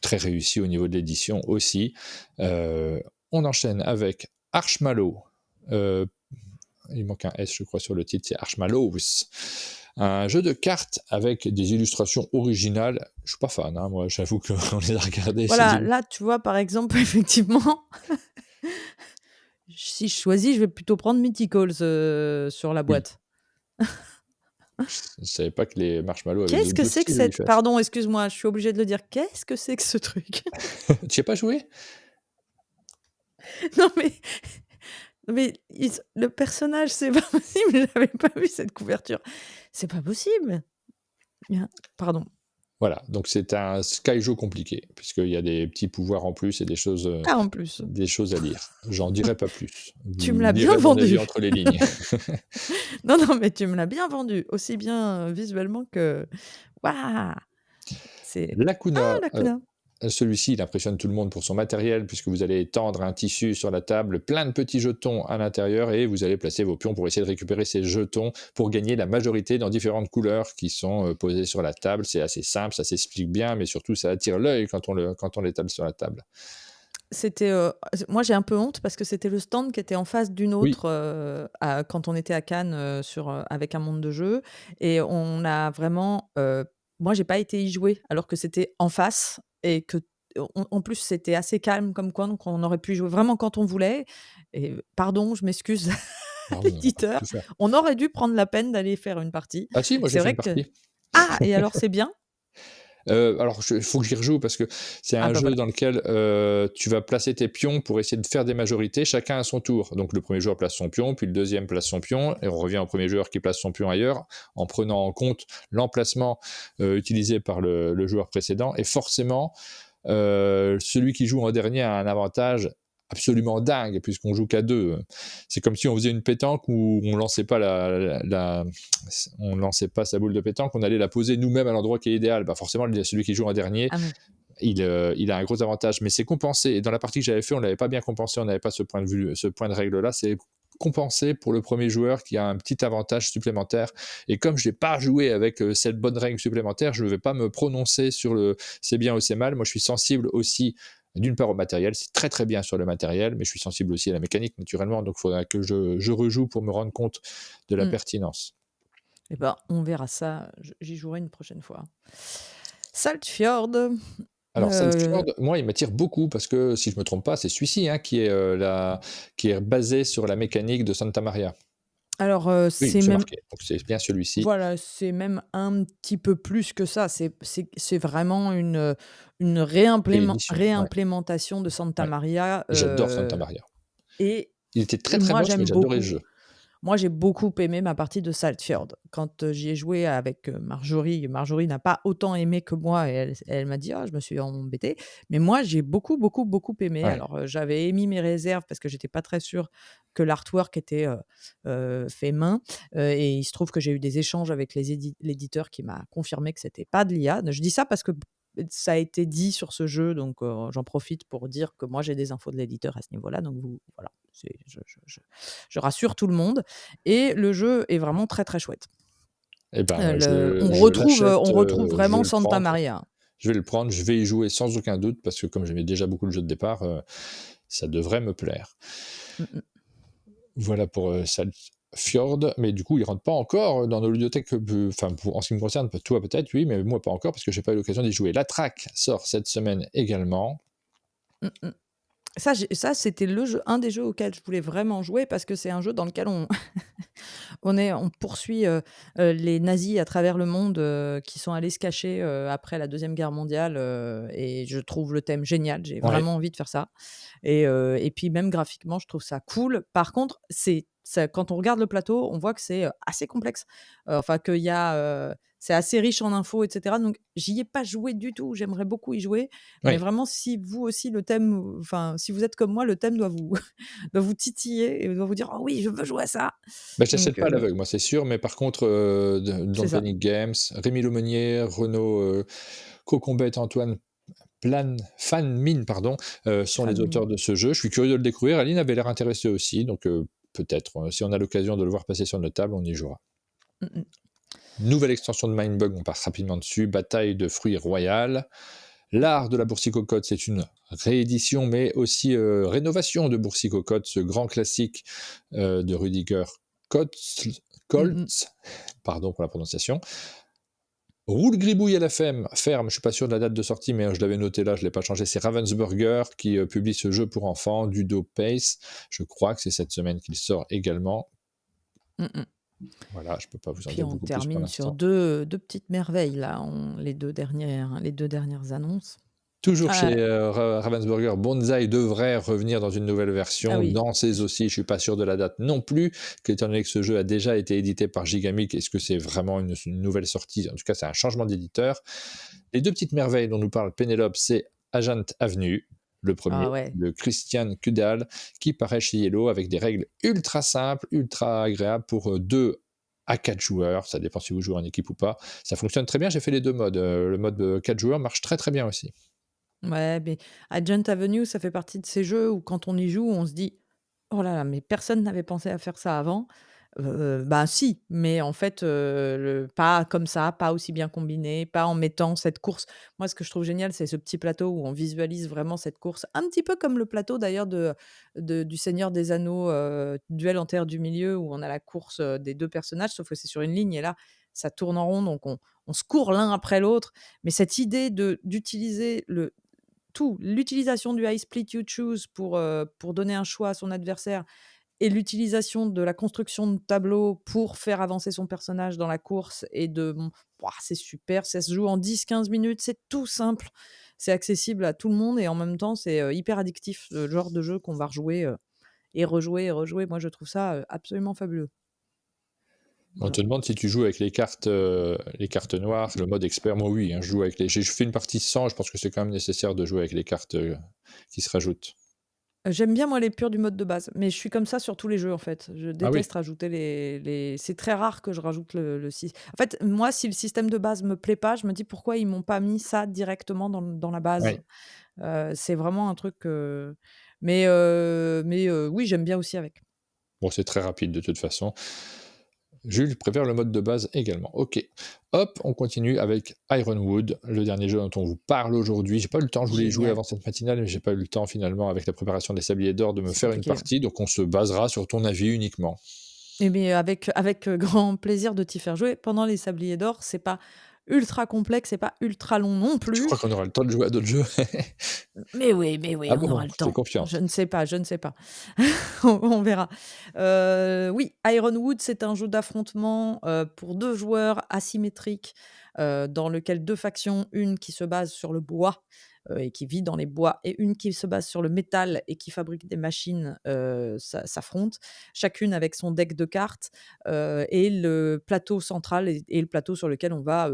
très réussi au niveau de l'édition aussi. On enchaîne avec Archmallow. Il manque un S je crois sur le titre, c'est Archmallows. Un jeu de cartes avec des illustrations originales. Je suis pas fan, hein, moi j'avoue qu'on les a regardées. voilà, là, tu vois, par exemple, effectivement, si je choisis, je vais plutôt prendre Mythicals sur la Oui. boîte. Je savais pas que les marshmallows avaient Qu'est-ce que d'autres c'est que styles cette pardon, excuse-moi, je suis obligée de le dire. Qu'est-ce que c'est que ce truc? Tu y as pas joué? Non mais le personnage, c'est pas possible, j'avais pas vu cette couverture. C'est pas possible. Pardon. Voilà, donc c'est un Skyjo compliqué, puisqu'il y a des petits pouvoirs en plus et des choses En plus. à lire. J'en dirai pas plus. Tu Vous me l'as bien lirez mon avis vendu. entre les lignes. Non, non, mais tu me l'as bien vendu, aussi bien, visuellement que waouh! C'est Lacuna, Lacuna. celui-ci, il impressionne tout le monde pour son matériel, puisque vous allez tendre un tissu sur la table, plein de petits jetons à l'intérieur, et vous allez placer vos pions pour essayer de récupérer ces jetons pour gagner la majorité dans différentes couleurs qui sont posées sur la table. C'est assez simple, ça s'explique bien, mais surtout ça attire l'œil quand on l'étale sur la table. C'était, moi j'ai un peu honte parce que c'était le stand qui était en face d'une Oui, autre, quand on était à Cannes, avec un monde de jeux et on a vraiment, moi j'ai pas été y jouer alors que c'était en face et que en plus c'était assez calme comme coin, donc on aurait pu y jouer vraiment quand on voulait et pardon, je m'excuse à ah, vous n'avez pas pu l'éditeur, tout faire. on aurait dû prendre la peine d'aller faire une partie. Ah si, moi j'ai C'est fait vrai une que partie. ah et alors c'est bien? Alors, il faut que j'y rejoue parce que c'est Ah un bah jeu voilà. dans lequel tu vas placer tes pions pour essayer de faire des majorités, chacun à son tour. Donc le premier joueur place son pion, puis le deuxième place son pion, et on revient au premier joueur qui place son pion ailleurs, en prenant en compte l'emplacement utilisé par le joueur précédent. Et forcément, celui qui joue en dernier a un avantage absolument dingue, puisqu'on joue qu'à deux. C'est comme si on faisait une pétanque où on lançait pas on lançait pas sa boule de pétanque, on allait la poser nous-mêmes à l'endroit qui est idéal. Bah forcément, celui qui joue en dernier, Ah mais il a un gros avantage, mais c'est compensé. Et dans la partie que j'avais fait, on l'avait pas bien compensé, on n'avait pas ce point de règle-là. C'est compensé pour le premier joueur qui a un petit avantage supplémentaire. Et comme je n'ai pas joué avec cette bonne règle supplémentaire, je ne vais pas me prononcer sur le c'est bien ou c'est mal. Moi, je suis sensible aussi d'une part au matériel, c'est très très bien sur le matériel, mais je suis sensible aussi à la mécanique naturellement, donc il faudra que je rejoue pour me rendre compte de la mmh. pertinence. Et ben, on verra ça, j'y jouerai une prochaine fois. Saltfjord, Alors heu, Saltfjord, moi, il m'attire beaucoup parce que si je me trompe pas, c'est celui-ci qui est basé sur la mécanique de Santa Maria. alors, Oui, c'est c'est même marqué, donc c'est bien celui-ci. voilà, c'est même un petit peu plus que ça. C'est vraiment une Réédition, ouais, réimplémentation de Santa ouais. Maria, J'adore Santa Maria. et Il était très très moi moche, mais j'aime j'adorais le beaucoup. jeu. Moi, j'ai beaucoup aimé ma partie de Saltfjord. Quand, j'y ai joué avec, Marjorie, Marjorie n'a pas autant aimé que moi et elle m'a dit: «Ah, je me suis embêtée». Mais moi, j'ai beaucoup, beaucoup, beaucoup aimé. Ouais, Alors, j'avais émis mes réserves parce que j'étais pas très sûre que l'artwork était, fait main, et il se trouve que j'ai eu des échanges avec l'éditeur qui m'a confirmé que c'était pas de l'IA. Je dis ça parce que ça a été dit sur ce jeu, donc j'en profite pour dire que moi, j'ai des infos de l'éditeur à ce niveau-là, donc vous voilà, c'est je rassure tout le monde et le jeu est vraiment très, très chouette. et ben, Le je l'achète, on retrouve je vais vraiment le Santa prendre. Maria. Je vais le prendre, je vais y jouer sans aucun doute parce que comme j'aimais déjà beaucoup le jeu de départ, ça devrait me plaire. Mmh mh. Voilà pour Saltfjord, mais du coup, il rentre pas encore dans nos ludothèques, enfin, en ce qui me concerne, toi peut-être, oui, mais moi pas encore parce que j'ai pas eu l'occasion d'y jouer. La Track sort cette semaine également. Mmh mh. Ça, c'était le jeu un des jeux auxquels je voulais vraiment jouer parce que c'est un jeu dans lequel on on poursuit, les nazis à travers le monde, qui sont allés se cacher, après la Deuxième Guerre mondiale, et je trouve le thème génial. J'ai Ouais, vraiment envie de faire ça et puis même graphiquement, je trouve ça cool. Par contre, c'est ça quand on regarde le plateau, on voit que c'est, assez complexe, enfin qu'il y a, c'est assez riche en infos et cetera, donc j'y ai pas joué du tout. J'aimerais beaucoup y jouer, mais ouais. vraiment si vous aussi le thème, enfin si vous êtes comme moi, le thème doit vous doit vous titiller et doit vous dire: «Oh oui, je veux jouer à ça». Bah, je l'achète Donc pas à l'aveugle, moi c'est sûr, mais par contre, c'est Don't ça. Panic Games, Rémi Lemonnier, Renaud Cocombet, Antoine Fan Mine, pardon, sont les Famine. auteurs de ce jeu. Je suis curieux de le découvrir. Aline avait l'air intéressée aussi, donc peut-être, si on a l'occasion de le voir passer sur notre table, on y jouera. Mmh mh. Nouvelle extension de Mindbug, on passe rapidement dessus. Bataille de fruits royal. L'art de la boursicocotte, c'est une réédition, mais aussi rénovation de boursicocotte, ce grand classique de Rudiger Mmh mh. Koltz, pardon pour la prononciation. Roule gribouille à la ferme, je suis pas sûr de la date de sortie, mais je l'avais noté là, je l'ai pas changé. C'est Ravensburger qui publie ce jeu pour enfants, Dudo Pace. Je crois que c'est cette semaine qu'il sort également. Mmh mh. Voilà, je peux pas vous en Puis dire on beaucoup plus pour termine sur l'instant. deux petites merveilles là, les 2 dernières annonces. Toujours chez Ah, Ravensburger, Bonzai devrait revenir dans une nouvelle ah version. oui. Dans ces aussi, je ne suis pas sûr de la date non plus, étant donné que ce jeu a déjà été édité par Gigamic. Est-ce que c'est vraiment une nouvelle sortie? En tout cas, c'est un changement d'éditeur. Les deux petites merveilles dont nous parle Pénélope, c'est Agent Avenue, le premier, Ah ouais. de Christian Kudal, qui paraît chez Yellow avec des règles ultra simples, ultra agréables pour 2 à 4 joueurs. Ça dépend si vous jouez en équipe ou pas. Ça fonctionne très bien. J'ai fait les deux modes. Le mode 4 joueurs marche très très bien aussi. Ouais, mais Agent Avenue, ça fait partie de ces jeux où quand on y joue, on se dit: «Oh là là, mais personne n'avait pensé à faire ça avant». Bah si, mais en fait, pas comme ça, pas aussi bien combiné, pas en mettant cette course. Moi, ce que je trouve génial, c'est ce petit plateau où on visualise vraiment cette course, un petit peu comme le plateau d'ailleurs du Seigneur des Anneaux, Duel en Terre du Milieu, où on a la course, des 2 personnages, sauf que c'est sur une ligne et là, ça tourne en rond, donc on se court l'un après l'autre. Mais cette idée d'utiliser l'utilisation du I split you choose pour donner un choix à son adversaire et l'utilisation de la construction de tableaux pour faire avancer son personnage dans la course et ouah, c'est super, ça se joue en 10-15 minutes, c'est tout simple, c'est accessible à tout le monde et en même temps, c'est, hyper addictif, le genre de jeu qu'on va rejouer, et rejouer et rejouer. Moi, je trouve ça, absolument fabuleux. On Voilà. te demande si tu joues avec les cartes noires, le mode expert. Moi, oui, hein, je joue avec j'ai fait une partie sans. Je pense que c'est quand même nécessaire de jouer avec les cartes qui se rajoutent. J'aime bien moi les purs du mode de base, mais je suis comme ça sur tous les jeux en fait. Je Ah oui, déteste rajouter les c'est très rare que je rajoute le sys en fait, moi, si le système de base me plaît pas, je me dis: «Pourquoi ils m'ont pas mis ça directement dans la base?» oui. C'est vraiment un truc, oui, j'aime bien aussi avec. Bon, c'est très rapide de toute façon. Jules préfère le mode de base également. Ok. Hop, on continue avec Ironwood, le dernier jeu dont on vous parle aujourd'hui. J'ai pas eu le temps, je voulais y jouer Génial. avant cette matinale, mais j'ai pas eu le temps finalement avec la préparation des Sabliers d'Or de me C'est faire une compliqué, ouais. partie, donc on se basera sur ton avis uniquement. Et mais avec, grand plaisir de t'y faire jouer. Pendant les Sabliers d'Or, c'est pas ultra complexe, c'est pas ultra long non Tu plus. crois qu'on aura le temps de jouer à d'autres jeux? Mais oui, Ah on aura bon, le fais temps. Je confiance. ne sais pas, je ne sais pas. On verra. Oui, Ironwood, c'est un jeu d'affrontement, pour 2 joueurs asymétrique, dans lequel 2 factions, une qui se base sur le bois, et qui vit dans les bois et une qui se base sur le métal et qui fabrique des machines, s'affrontent, chacune avec son deck de cartes, et le plateau central est le plateau sur lequel on va,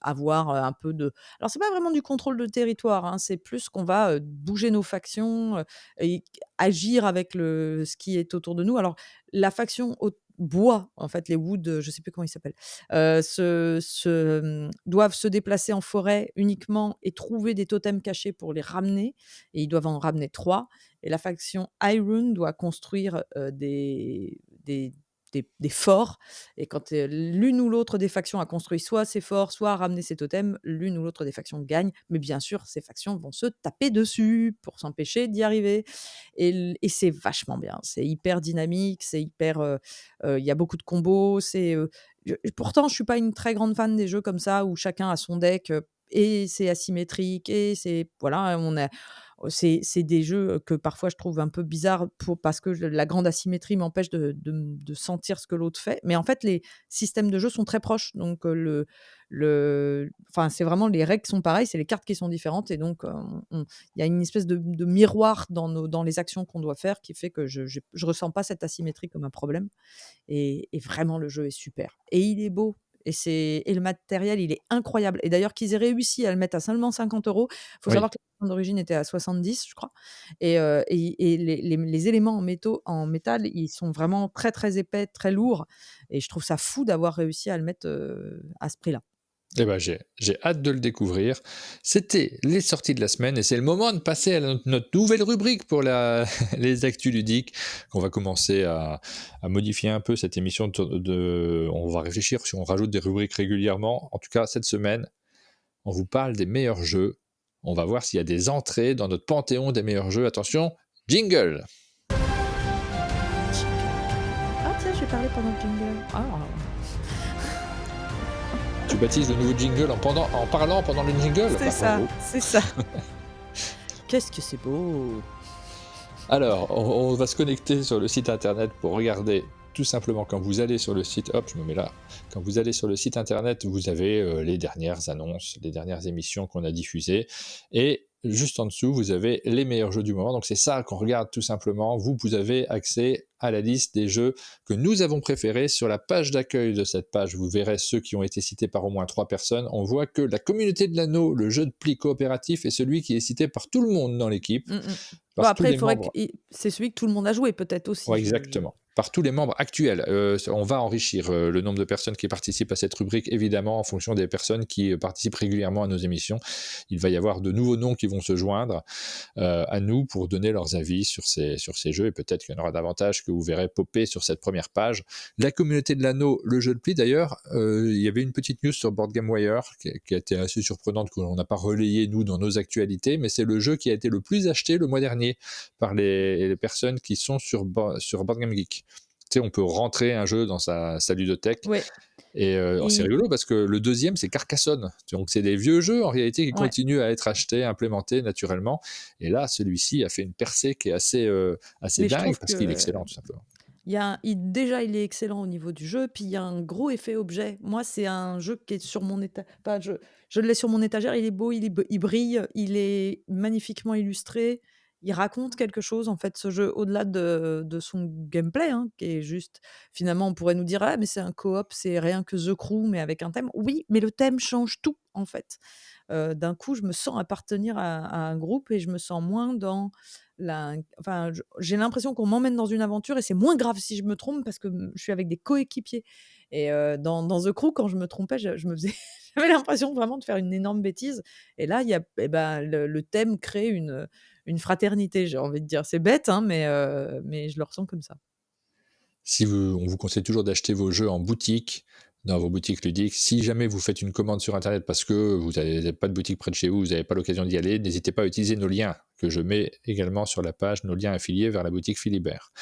avoir, un peu de alors c'est pas vraiment du contrôle de territoire, hein, c'est plus qu'on va, bouger nos factions, et agir avec ce qui est autour de nous. Alors la faction au bois, en fait, les wood, je sais plus comment ils s'appellent, doivent se déplacer en forêt uniquement et trouver des totems cachés pour les ramener et ils doivent en ramener 3. Et la faction Iron doit construire, des forts et quand, l'une ou l'autre des factions a construit soit ses forts, soit a ramené ses totems, l'une ou l'autre des factions gagne. Mais bien sûr, ces factions vont se taper dessus pour s'empêcher d'y arriver et c'est vachement bien. C'est hyper dynamique, c'est hyper, il y a beaucoup de combos, pourtant je suis pas une très grande fan des jeux comme ça où chacun a son deck, et c'est asymétrique et c'est voilà, c'est des jeux que parfois je trouve un peu bizarres parce que la grande asymétrie m'empêche de sentir ce que l'autre fait. Mais en fait, les systèmes de jeu sont très proches. Donc, enfin, c'est vraiment les règles sont pareilles, c'est les cartes qui sont différentes. Et donc, il y a une espèce de miroir dans les actions qu'on doit faire qui fait que je ressens pas cette asymétrie comme un problème. Et vraiment, le jeu est super. Et il est beau. Et le matériel, il est incroyable. Et d'ailleurs, qu'ils aient réussi à le mettre à seulement 50 €. Il faut Oui. savoir que la version d'origine était à 70, je crois. Et les éléments en métal, ils sont vraiment très, très épais, très lourds. Et je trouve ça fou d'avoir réussi à le mettre, à ce prix-là. Eh ben, j'ai hâte de le découvrir. C'était les sorties de la semaine et c'est le moment de passer à notre nouvelle rubrique pour les actus ludiques qu'on va commencer à modifier un peu cette émission. On va réfléchir si on rajoute des rubriques régulièrement. En tout cas, cette semaine, on vous parle des meilleurs jeux. On va voir s'il y a des entrées dans notre panthéon des meilleurs jeux. Attention, jingle! Ah tiens, je vais parler pendant le jingle. Ah! Tu baptises le nouveau jingle en parlant pendant le jingle? C'est Bah, ça, bravo. c'est ça. Qu'est-ce que c'est beau! Alors, on va se connecter sur le site internet pour regarder tout simplement, quand vous allez sur le site, hop, je me mets là, quand vous allez sur le site internet, vous avez les dernières annonces, les dernières émissions qu'on a diffusées, et juste en dessous, vous avez les meilleurs jeux du moment. Donc c'est ça qu'on regarde tout simplement. Vous avez accès à la liste des jeux que nous avons préférés. Sur la page d'accueil de cette page, vous verrez ceux qui ont été cités par au moins 3 personnes. On voit que la communauté de l'anneau, le jeu de pli coopératif, est celui qui est cité par tout le monde dans l'équipe. Bon, après, il faudrait que c'est celui que tout le monde a joué, peut-être aussi. Ouais, exactement. Par tous les membres actuels. On va enrichir le nombre de personnes qui participent à cette rubrique, évidemment, en fonction des personnes qui participent régulièrement à nos émissions. Il va y avoir de nouveaux noms qui vont se joindre à nous pour donner leurs avis sur ces jeux, et peut-être qu'il y en aura davantage que vous verrez popper sur cette première page. La communauté de l'anneau, le jeu de pli, d'ailleurs, il y avait une petite news sur Board Game Wire qui a été assez surprenante, qu'on n'a pas relayé, nous, dans nos actualités, mais c'est le jeu qui a été le plus acheté le mois dernier par les personnes qui sont sur Board Game Geek. Tu sais, on peut rentrer un jeu dans sa ludothèque. Ouais. Et c'est rigolo parce que le deuxième, c'est Carcassonne. Donc, c'est des vieux jeux en réalité qui continuent à être achetés, implémentés naturellement. Et là, celui-ci a fait une percée qui est assez dingue parce qu'il est excellent, tout simplement. Déjà, il est excellent au niveau du jeu, puis il y a un gros effet objet. Moi, c'est un jeu qui est sur mon étagère. Enfin, je l'ai sur mon étagère, il est beau, il brille, il est magnifiquement illustré. Il raconte quelque chose, en fait, ce jeu, au-delà de son gameplay, hein, qui est juste... Finalement, on pourrait nous dire: «Ah, mais c'est un coop, c'est rien que The Crew, mais avec un thème». Oui, mais le thème change tout, en fait. D'un coup, je me sens appartenir à un groupe et je me sens moins dans enfin, j'ai l'impression qu'on m'emmène dans une aventure et c'est moins grave si je me trompe parce que je suis avec des coéquipiers. Et dans The Crew, quand je me trompais, je me faisais j'avais l'impression vraiment de faire une énorme bêtise. Et là, le thème crée une fraternité, j'ai envie de dire. C'est bête, hein, mais je le ressens comme ça. On vous conseille toujours d'acheter vos jeux en boutique, dans vos boutiques ludiques. Si jamais vous faites une commande sur Internet parce que vous n'avez pas de boutique près de chez vous, vous n'avez pas l'occasion d'y aller, n'hésitez pas à utiliser nos liens que je mets également sur la page, nos liens affiliés vers la boutique Philibert.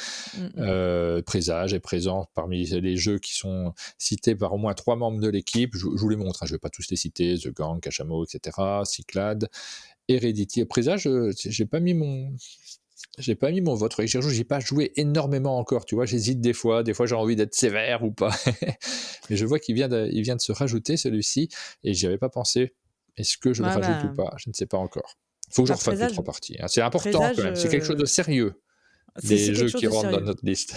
Présage est présent parmi les jeux qui sont cités par au moins 3 membres de l'équipe. Je vous les montre, hein, je ne vais pas tous les citer, The Gang, Cachamot, etc., Cyclades, Heredity. Présage, j'ai pas mis mon vote. J'ai pas joué énormément encore, tu vois, j'hésite des fois j'ai envie d'être sévère ou pas. Mais je vois qu'il vient de se rajouter celui-ci et j'y avais pas pensé. Est-ce que je le rajoute ou pas? Je ne sais pas encore. Faut que je refasse 2-3 parties, hein. C'est important quand même, c'est quelque chose de sérieux. Les jeux qui rentrent dans notre liste.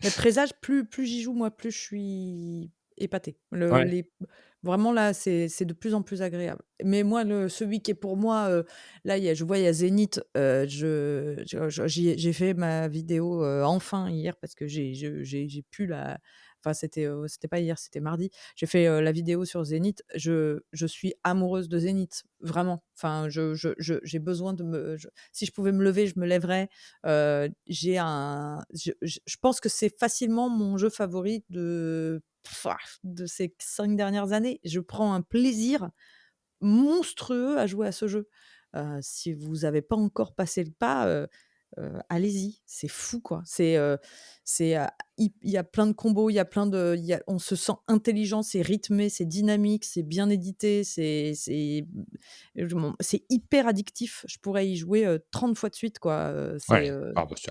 Mais Présage, plus j'y joue, moi, plus je suis épatée. Vraiment, là, c'est de plus en plus agréable. Mais moi, celui qui est pour moi, là, je vois, il y a Zénith. J'ai fait ma vidéo enfin hier parce que j'ai pu la... Enfin, c'était pas hier, c'était mardi. J'ai fait la vidéo sur Zénith. Je suis amoureuse de Zénith, vraiment. Enfin, j'ai besoin si je pouvais me lever, je me lèverais. Je pense que c'est facilement mon jeu favori de ces 5 dernières années. Je prends un plaisir monstrueux à jouer à ce jeu. Si vous n'avez pas encore passé le pas, allez-y, c'est fou, quoi. Il y a plein de combos, on se sent intelligent, c'est rythmé, c'est dynamique, c'est bien édité, c'est hyper addictif. Je pourrais y jouer 30 fois de suite, quoi.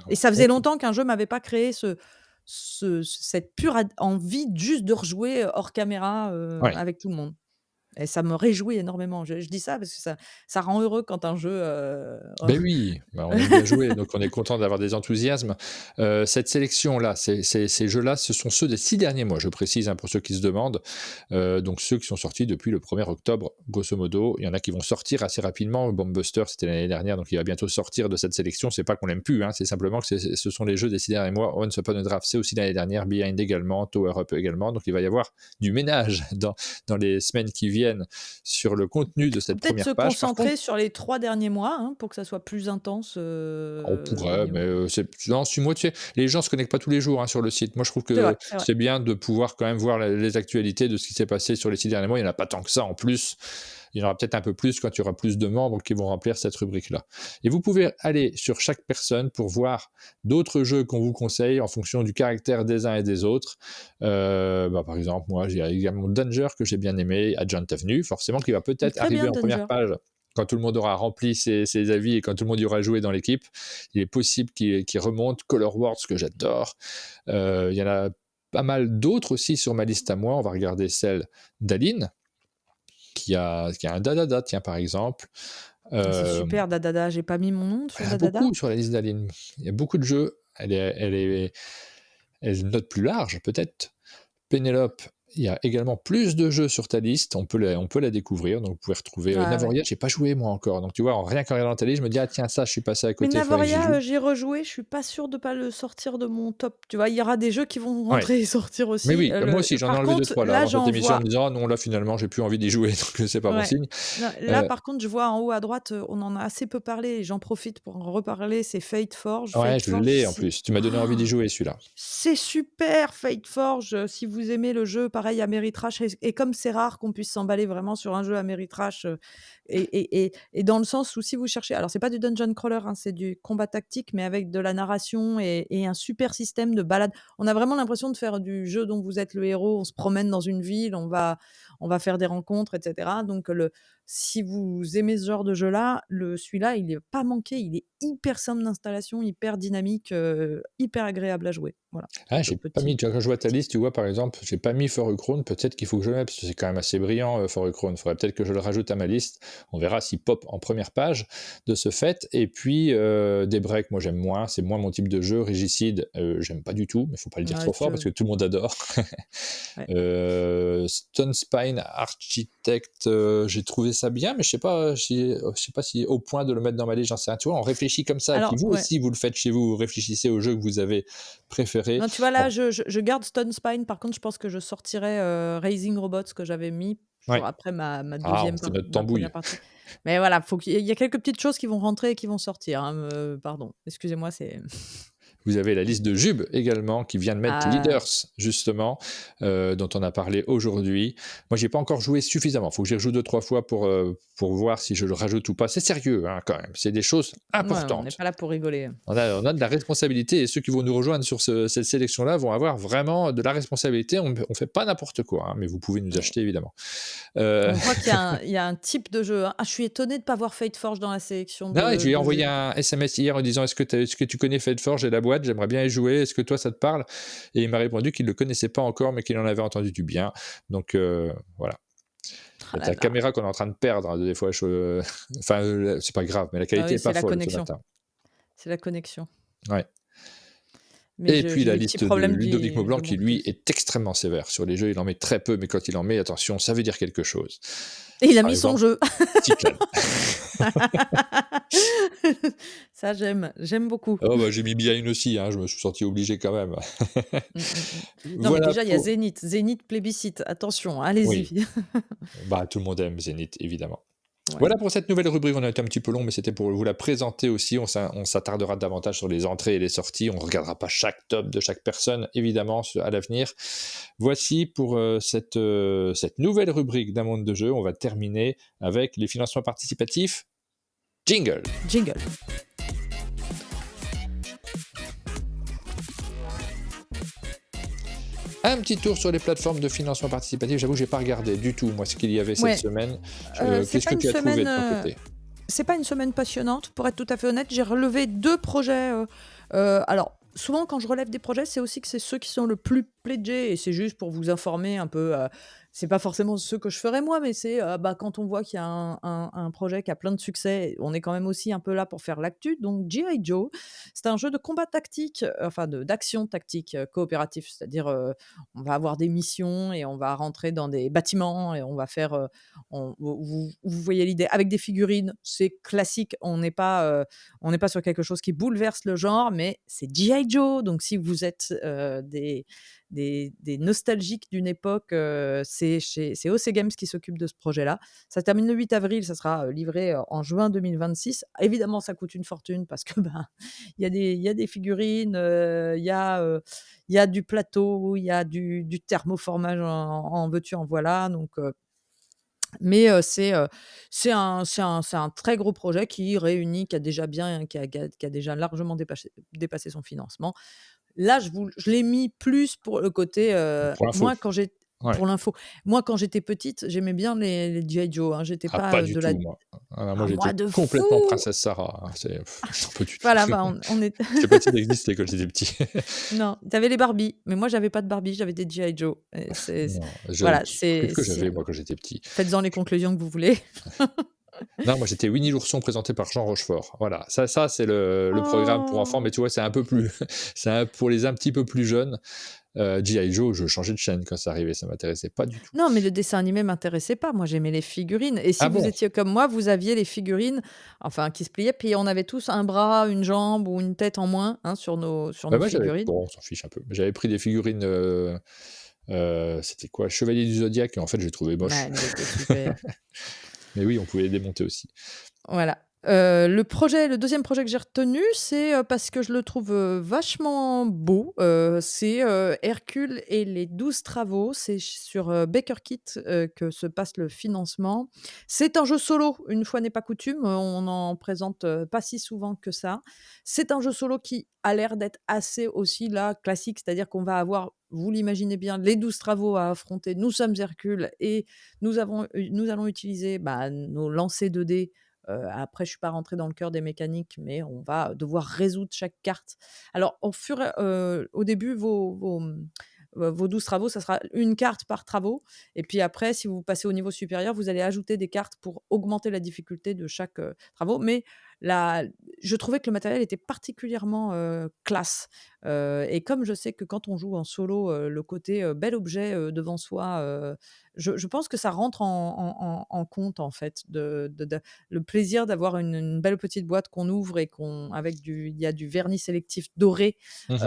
Et ça faisait longtemps qu'un jeu m'avait pas créé cette pure envie juste de rejouer hors caméra avec tout le monde. Et ça me réjouit énormément. Je dis ça parce que ça rend heureux quand un jeu... Ben oui, on aime bien jouer, donc on est content d'avoir des enthousiasmes. Cette sélection-là, ces jeux-là, ce sont ceux des 6 derniers mois, je précise, hein, pour ceux qui se demandent. Donc ceux qui sont sortis depuis le 1er octobre, grosso modo. Il y en a qui vont sortir assez rapidement. Bombbuster, c'était l'année dernière, donc il va bientôt sortir de cette sélection. C'est pas qu'on l'aime plus, hein, c'est simplement que ce sont les jeux des 6 derniers mois. Once Upon a Draft, c'est aussi l'année dernière. Behind également, Tower Up également. Donc il va y avoir du ménage dans les semaines qui viennent sur le contenu de cette première page. Peut-être se concentrer sur les 3 derniers mois, hein, pour que ça soit plus intense. On pourrait, mais dans 6 mois, tu sais, les gens se connectent pas tous les jours, hein, sur le site. Moi, je trouve que c'est bien de pouvoir quand même voir les actualités de ce qui s'est passé sur les 6 derniers mois. Il n'y en a pas tant que ça en plus. Il y en aura peut-être un peu plus quand il y aura plus de membres qui vont remplir cette rubrique-là. Et vous pouvez aller sur chaque personne pour voir d'autres jeux qu'on vous conseille en fonction du caractère des uns et des autres. Par exemple, moi, j'ai également Danger que j'ai bien aimé, Agent Avenue, forcément, qui va peut-être arriver en première page quand tout le monde aura rempli ses avis et quand tout le monde y aura joué dans l'équipe, il est possible qu'il remonte. Color Wars, que j'adore. Il y en a pas mal d'autres aussi sur ma liste à moi. On va regarder celle d'Aline, qui a un Dadada, tiens, par exemple. C'est super, Dadada. J'ai pas mis mon nom sur Il y en a Dadada. beaucoup sur la liste d'Aline. Il y a beaucoup de jeux. Elle note plus large, peut-être. Pénélope, il y a également plus de jeux sur ta liste, on peut la découvrir, donc vous pouvez retrouver Navoria, j'ai pas joué moi encore, donc tu vois, rien qu'en regardant ta liste, je me dis, ah tiens, ça, je suis passé à Mais côté, il faudrait que j'y joue. Navoria, j'ai rejoué, je suis pas sûre de pas le sortir de mon top. Tu vois, il y aura des jeux qui vont rentrer et sortir aussi. Mais oui, moi aussi, j'en ai Par enlevé contre, 2-3 là, là, avant cette j'en émission en vois. me disant, ah non, là finalement, j'ai plus envie d'y jouer, donc c'est pas bon Ouais. signe. Là, par contre, je vois en haut à droite, on en a assez peu parlé et j'en profite pour en reparler, c'est Fate Forge. Ouais, Fate je Forge, l'ai en plus, tu m'as donné envie d'y jouer celui-là. c'est super Fate Forge, si vous aimez le jeu, pareil Ameritrash et comme c'est rare qu'on puisse s'emballer vraiment sur un jeu Ameritrash, et dans le sens où si vous cherchez alors c'est pas du dungeon crawler, hein, c'est du combat tactique, mais avec de la narration et un super système de balade. On a vraiment l'impression de faire du jeu dont vous êtes le héros, on se promène dans une ville, on va faire des rencontres, et cetera. Donc si vous aimez ce genre de jeu-là, celui-là, il est pas manqué, il est hyper simple d'installation, hyper dynamique, hyper agréable à jouer. Voilà. Ah, Donc, j'ai pas mis, tu vois, quand je vois ta liste, tu vois, par exemple, j'ai pas mis Forukrone, peut-être qu'il faut que je le mette, parce que c'est quand même assez brillant, Forukrone. Il faudrait peut-être que je le rajoute à ma liste. On verra s'il pop en première page de ce fait. Et puis, Daybreak, moi j'aime moins, c'est moins mon type de jeu. Régicide, j'aime pas du tout, mais faut pas le dire trop fort, parce que tout le monde adore. Stone Spine Architect, j'ai trouvé ça bien, mais je sais pas si au point de le mettre dans ma liste, j'en sais rien. Tu vois, on réfléchit comme ça, Alors, et puis vous aussi, vous le faites chez vous, vous réfléchissez au jeu que vous avez préféré. Non, tu vois, là, je garde Stone Spine. Par contre, je pense que je sortirai Raising Robots que j'avais mis pour après ma deuxième première partie. Mais voilà, il y a quelques petites choses qui vont rentrer et qui vont sortir. Hein, pardon, excusez-moi, c'est... Vous avez la liste de Jube également qui vient de mettre Leaders, justement, dont on a parlé aujourd'hui. Moi, j'ai pas encore joué suffisamment. Il faut que j'y rejoue 2-3 fois pour voir si je le rajoute ou pas. C'est sérieux, hein, quand même. C'est des choses importantes. Ouais, on n'est pas là pour rigoler. On a de la responsabilité et ceux qui vont nous rejoindre sur cette sélection-là vont avoir vraiment de la responsabilité. On ne fait pas n'importe quoi, hein, mais vous pouvez nous acheter, évidemment. On voit qu'il y a un type de jeu. Hein. Ah, je suis étonnée de ne pas voir Fate Forge dans la sélection. Non, je lui ai envoyé un SMS hier en disant est-ce que tu connais Fate Forge et la boîte, j'aimerais bien y jouer, est-ce que toi ça te parle? Et il m'a répondu qu'il ne le connaissait pas encore, mais qu'il en avait entendu du bien. Donc voilà. C'est ta caméra qu'on est en train de perdre, hein, des fois. Enfin, c'est pas grave, mais la qualité n'est pas folle ce matin. C'est la connexion. Ouais. Mais et puis la liste de Ludovic Maublanc qui, lui, est extrêmement sévère sur les jeux. Il en met très peu, mais quand il en met, attention, ça veut dire quelque chose. Et il a mis son jeu. Ça, j'aime beaucoup. Oh, bah, j'ai mis bien une aussi, hein, je me suis senti obligé quand même. Non, voilà, mais déjà, il y a Zénith plébiscite. Attention, allez-y. Oui. Bah, tout le monde aime Zénith, évidemment. Ouais. Voilà pour cette nouvelle rubrique, on a été un petit peu long, mais c'était pour vous la présenter aussi. On s'attardera davantage sur les entrées et les sorties. On ne regardera pas chaque top de chaque personne, évidemment, à l'avenir. Voici pour cette nouvelle rubrique d'un monde de jeu. On va terminer avec les financements participatifs. Jingle. Un petit tour sur les plateformes de financement participatif. J'avoue, j'ai pas regardé du tout, moi, ce qu'il y avait cette semaine. Qu'est-ce que tu as trouvé de ton côté ? C'est pas une semaine passionnante, pour être tout à fait honnête. J'ai relevé 2 projets. Alors, souvent, quand je relève des projets, c'est aussi que c'est ceux qui sont le plus pledgés, et c'est juste pour vous informer un peu. C'est pas forcément ce que je ferais moi, mais c'est quand on voit qu'il y a un projet qui a plein de succès, on est quand même aussi un peu là pour faire l'actu. Donc G.I. Joe, c'est un jeu de combat tactique, d'action tactique coopératif, c'est-à-dire on va avoir des missions et on va rentrer dans des bâtiments et on va faire, vous voyez l'idée, avec des figurines, c'est classique, on n'est pas sur quelque chose qui bouleverse le genre, mais c'est G.I. Joe, donc si vous êtes des nostalgiques d'une époque, c'est OC Games qui s'occupe de ce projet-là. Ça se termine le 8 avril, ça sera livré en juin 2026. Évidemment, ça coûte une fortune parce que il y a des figurines, il y a du plateau, il y a du thermoformage en veux-tu, en voilà. Donc, mais c'est un très gros projet qui réunit, qui a déjà largement dépassé son financement. Là, je l'ai mis plus pour le côté. Moi, quand Ouais. pour l'info. Moi, quand j'étais petite, j'aimais bien les G.I. Joe, hein. J'étais Ah, pas, pas du de la tout, moi. Ah, moi, ah moi j'étais de complètement fou! princesse Sarah, hein, c'est j'en peux du tout. Voilà, bah, on est Je sais pas si ça existait quand j'étais petit. non, tu avais les Barbie, mais moi j'avais pas de Barbie, j'avais des G.I. Joe et c'est Non, voilà, qu'est-ce que c'est j'avais moi quand j'étais petit? faites-en les conclusions que vous voulez. Non, moi j'étais Winnie l'ourson présenté par Jean Rochefort. Voilà, ça c'est le programme pour enfants, mais Oh! tu vois, c'est un peu plus c'est pour les un petit peu plus jeunes. G.I. Joe, je changeais de chaîne quand ça arrivait, ça m'intéressait pas du tout. Non, mais le dessin animé m'intéressait pas. Moi, j'aimais les figurines et si Ah vous bon? étiez comme moi, vous aviez les figurines, enfin qui se pliaient, puis on avait tous un bras, une jambe ou une tête en moins, hein, sur Bah, nos moi j'avais figurines. bon, on s'en fiche un peu. J'avais pris des figurines, c'était quoi? Chevalier du Zodiaque et en fait, je les trouvais Ouais, moches. mais il était super. Mais oui, on pouvait les démonter aussi. Voilà. Le deuxième projet que j'ai retenu, c'est, parce que je le trouve, vachement beau, c'est, Hercule et les 12 travaux. C'est sur, BakerKit, que se passe le financement. C'est un jeu solo, une fois n'est pas coutume, on n'en présente, pas si souvent que ça. C'est un jeu solo qui a l'air d'être assez aussi là, classique, c'est-à-dire qu'on va avoir, vous l'imaginez bien, les 12 travaux à affronter. Nous sommes Hercule et nous allons utiliser, bah, nos lancers de dés. Après, je suis pas rentrée dans le cœur des mécaniques, mais on va devoir résoudre chaque carte. Alors, au début, vos 12 travaux, ça sera une carte par travaux et puis après, si vous passez au niveau supérieur, vous allez ajouter des cartes pour augmenter la difficulté de chaque, travaux. Mais la je trouvais que le matériel était particulièrement, classe, et comme je sais que quand on joue en solo, le côté, bel objet, devant soi, je pense que ça rentre en compte, en fait, de le plaisir d'avoir une belle petite boîte qu'on ouvre et qu'on avec il y a du vernis sélectif doré, Mmh.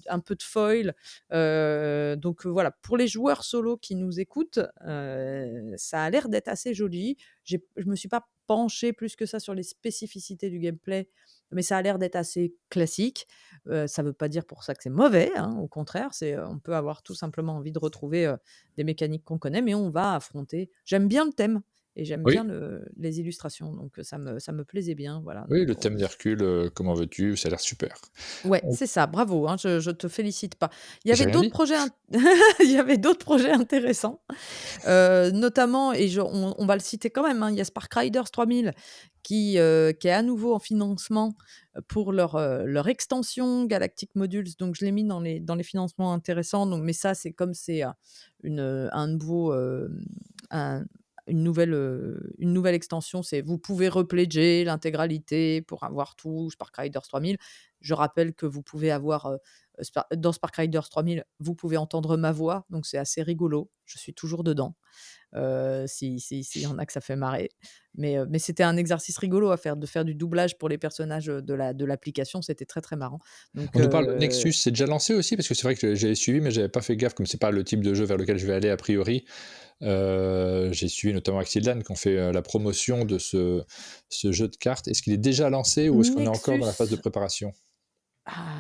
un peu de foil, donc voilà, pour les joueurs solo qui nous écoutent, ça a l'air d'être assez joli. Je me suis pas penchée plus que ça sur les spécificités du gameplay, mais ça a l'air d'être assez classique. Ça veut pas dire pour ça que c'est mauvais, hein, au contraire, on peut avoir tout simplement envie de retrouver, des mécaniques qu'on connaît, mais on va affronter j'aime bien le thème et j'aime bien Oui, les illustrations, donc ça me plaisait bien, voilà, donc oui, le pour thème d'Hercule, comment veux-tu? Ça a l'air super. ouais, On c'est ça, bravo, hein, je te félicite pas. Il y J'ai avait rien d'autres dit. projets int il y avait d'autres projets intéressants, notamment et on va le citer quand même, hein, il y a Spark Riders 3000 qui est à nouveau en financement, pour leur extension Galactic Modules, donc je l'ai mis dans les financements intéressants, donc mais ça, c'est comme c'est, un nouveau, un une nouvelle extension, c'est vous pouvez repledger l'intégralité pour avoir tout Spark Riders 3000. Je rappelle que vous pouvez avoir, dans Spark Riders 3000, vous pouvez entendre ma voix, donc c'est assez rigolo. Je suis toujours dedans. S'il y en a que ça fait marrer. Mais c'était un exercice rigolo à faire, de faire du doublage pour les personnages, de l'application, c'était très, très marrant. Donc On nous parle de Nexus, c'est déjà lancé aussi? Parce que c'est vrai que j'avais suivi, mais j'avais pas fait gaffe, comme c'est pas le type de jeu vers lequel je vais aller a priori. J'ai suivi notamment Axelan qui ont fait, la promotion de ce jeu de cartes. Est-ce qu'il est déjà lancé ou est-ce qu'on est encore dans la phase de Nexus préparation?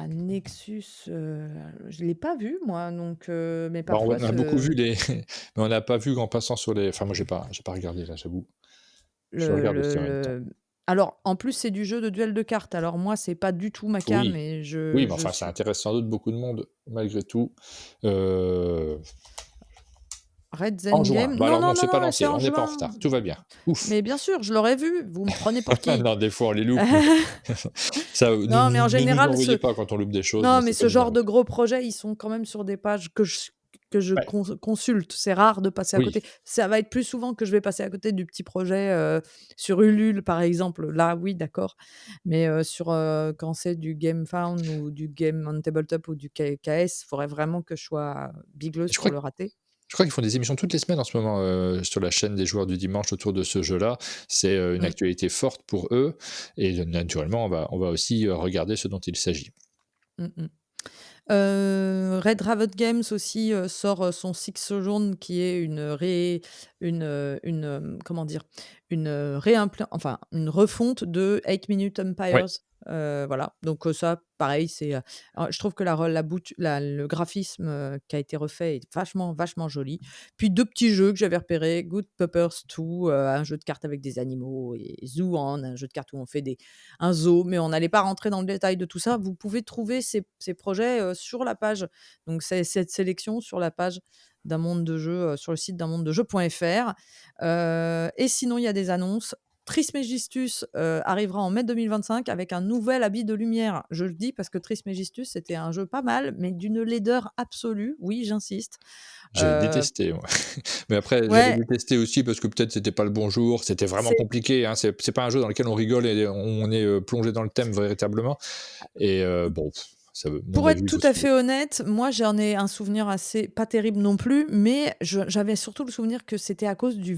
Nexus, je l'ai pas vu moi, donc mais Bah, on parfois a beaucoup ce vu les mais on n'a pas vu en passant sur les enfin moi j'ai pas regardé là, j'avoue. Je regarde aussi en même temps. le alors en plus, c'est du jeu de duel de cartes, alors moi, c'est pas du tout ma came Oui, et oui, mais je enfin ça suis intéresse sans doute beaucoup de monde malgré tout. Heu, Reds En juin. Endgame Bah, non, alors non, non, non, c'est pas non, c'est lancé, en on n'est pas en juin. retard, tout va bien. Ouf! Mais bien sûr, je l'aurais vu, vous me prenez pour qui? Non, des fois on les loupe, mais ça, Non, mais en ne nous en général, veuillez pas quand on loupe des choses, non, mais mais c'est pas ce nous genre arrive. de gros projets, ils sont quand même sur des pages que je Ouais, consulte. C'est rare de passer à oui. côté. Ça va être plus souvent que je vais passer à côté du petit projet, sur Ulule, par exemple. Là, oui, d'accord. Mais, quand c'est du GameFound ou du Game on Tabletop ou du KS, il faudrait vraiment que je sois bigleuse Je pour crois le rater. je crois qu'ils font des émissions toutes les semaines en ce moment, sur la chaîne des joueurs du dimanche autour de ce jeu-là. C'est, une Mmh. actualité forte pour eux et naturellement on va aussi, regarder ce dont il s'agit. Mmh mh. Red Raven Games aussi, sort, son Six Sojourn qui est comment dire? Une refonte de 8 Minute Ouais, Empires, Voilà, donc ça, pareil, je trouve que le graphisme qui a été refait est vachement, vachement joli. Puis 2 petits jeux que j'avais repérés, Good Puppers 2, un jeu de cartes avec des animaux, et Zoo On, un jeu de cartes où on fait un zoo, mais on n'allait pas rentrer dans le détail de tout ça. Vous pouvez trouver ces projets, sur la page, donc c'est cette sélection sur la page d'un monde de jeux, sur le site d'un monde de jeux.fr. Et sinon, il y a des annonces. Trismegistus arrivera en mai 2025 avec un nouvel habit de lumière. Je le dis parce que Trismegistus, c'était un jeu pas mal, mais d'une laideur absolue. Oui, j'insiste. J'ai Euh, détesté, ouais. Mais après, j'avais ouais, détesté aussi parce que peut-être c'était pas le bon jour, c'était vraiment c'est compliqué, hein. C'est pas un jeu dans lequel on rigole et on est plongé dans le thème véritablement. Et bon, mon Pour avis, être tout je à suis. fait honnête, moi j'en ai un souvenir assez pas terrible non plus, mais j'avais surtout le souvenir que c'était à cause du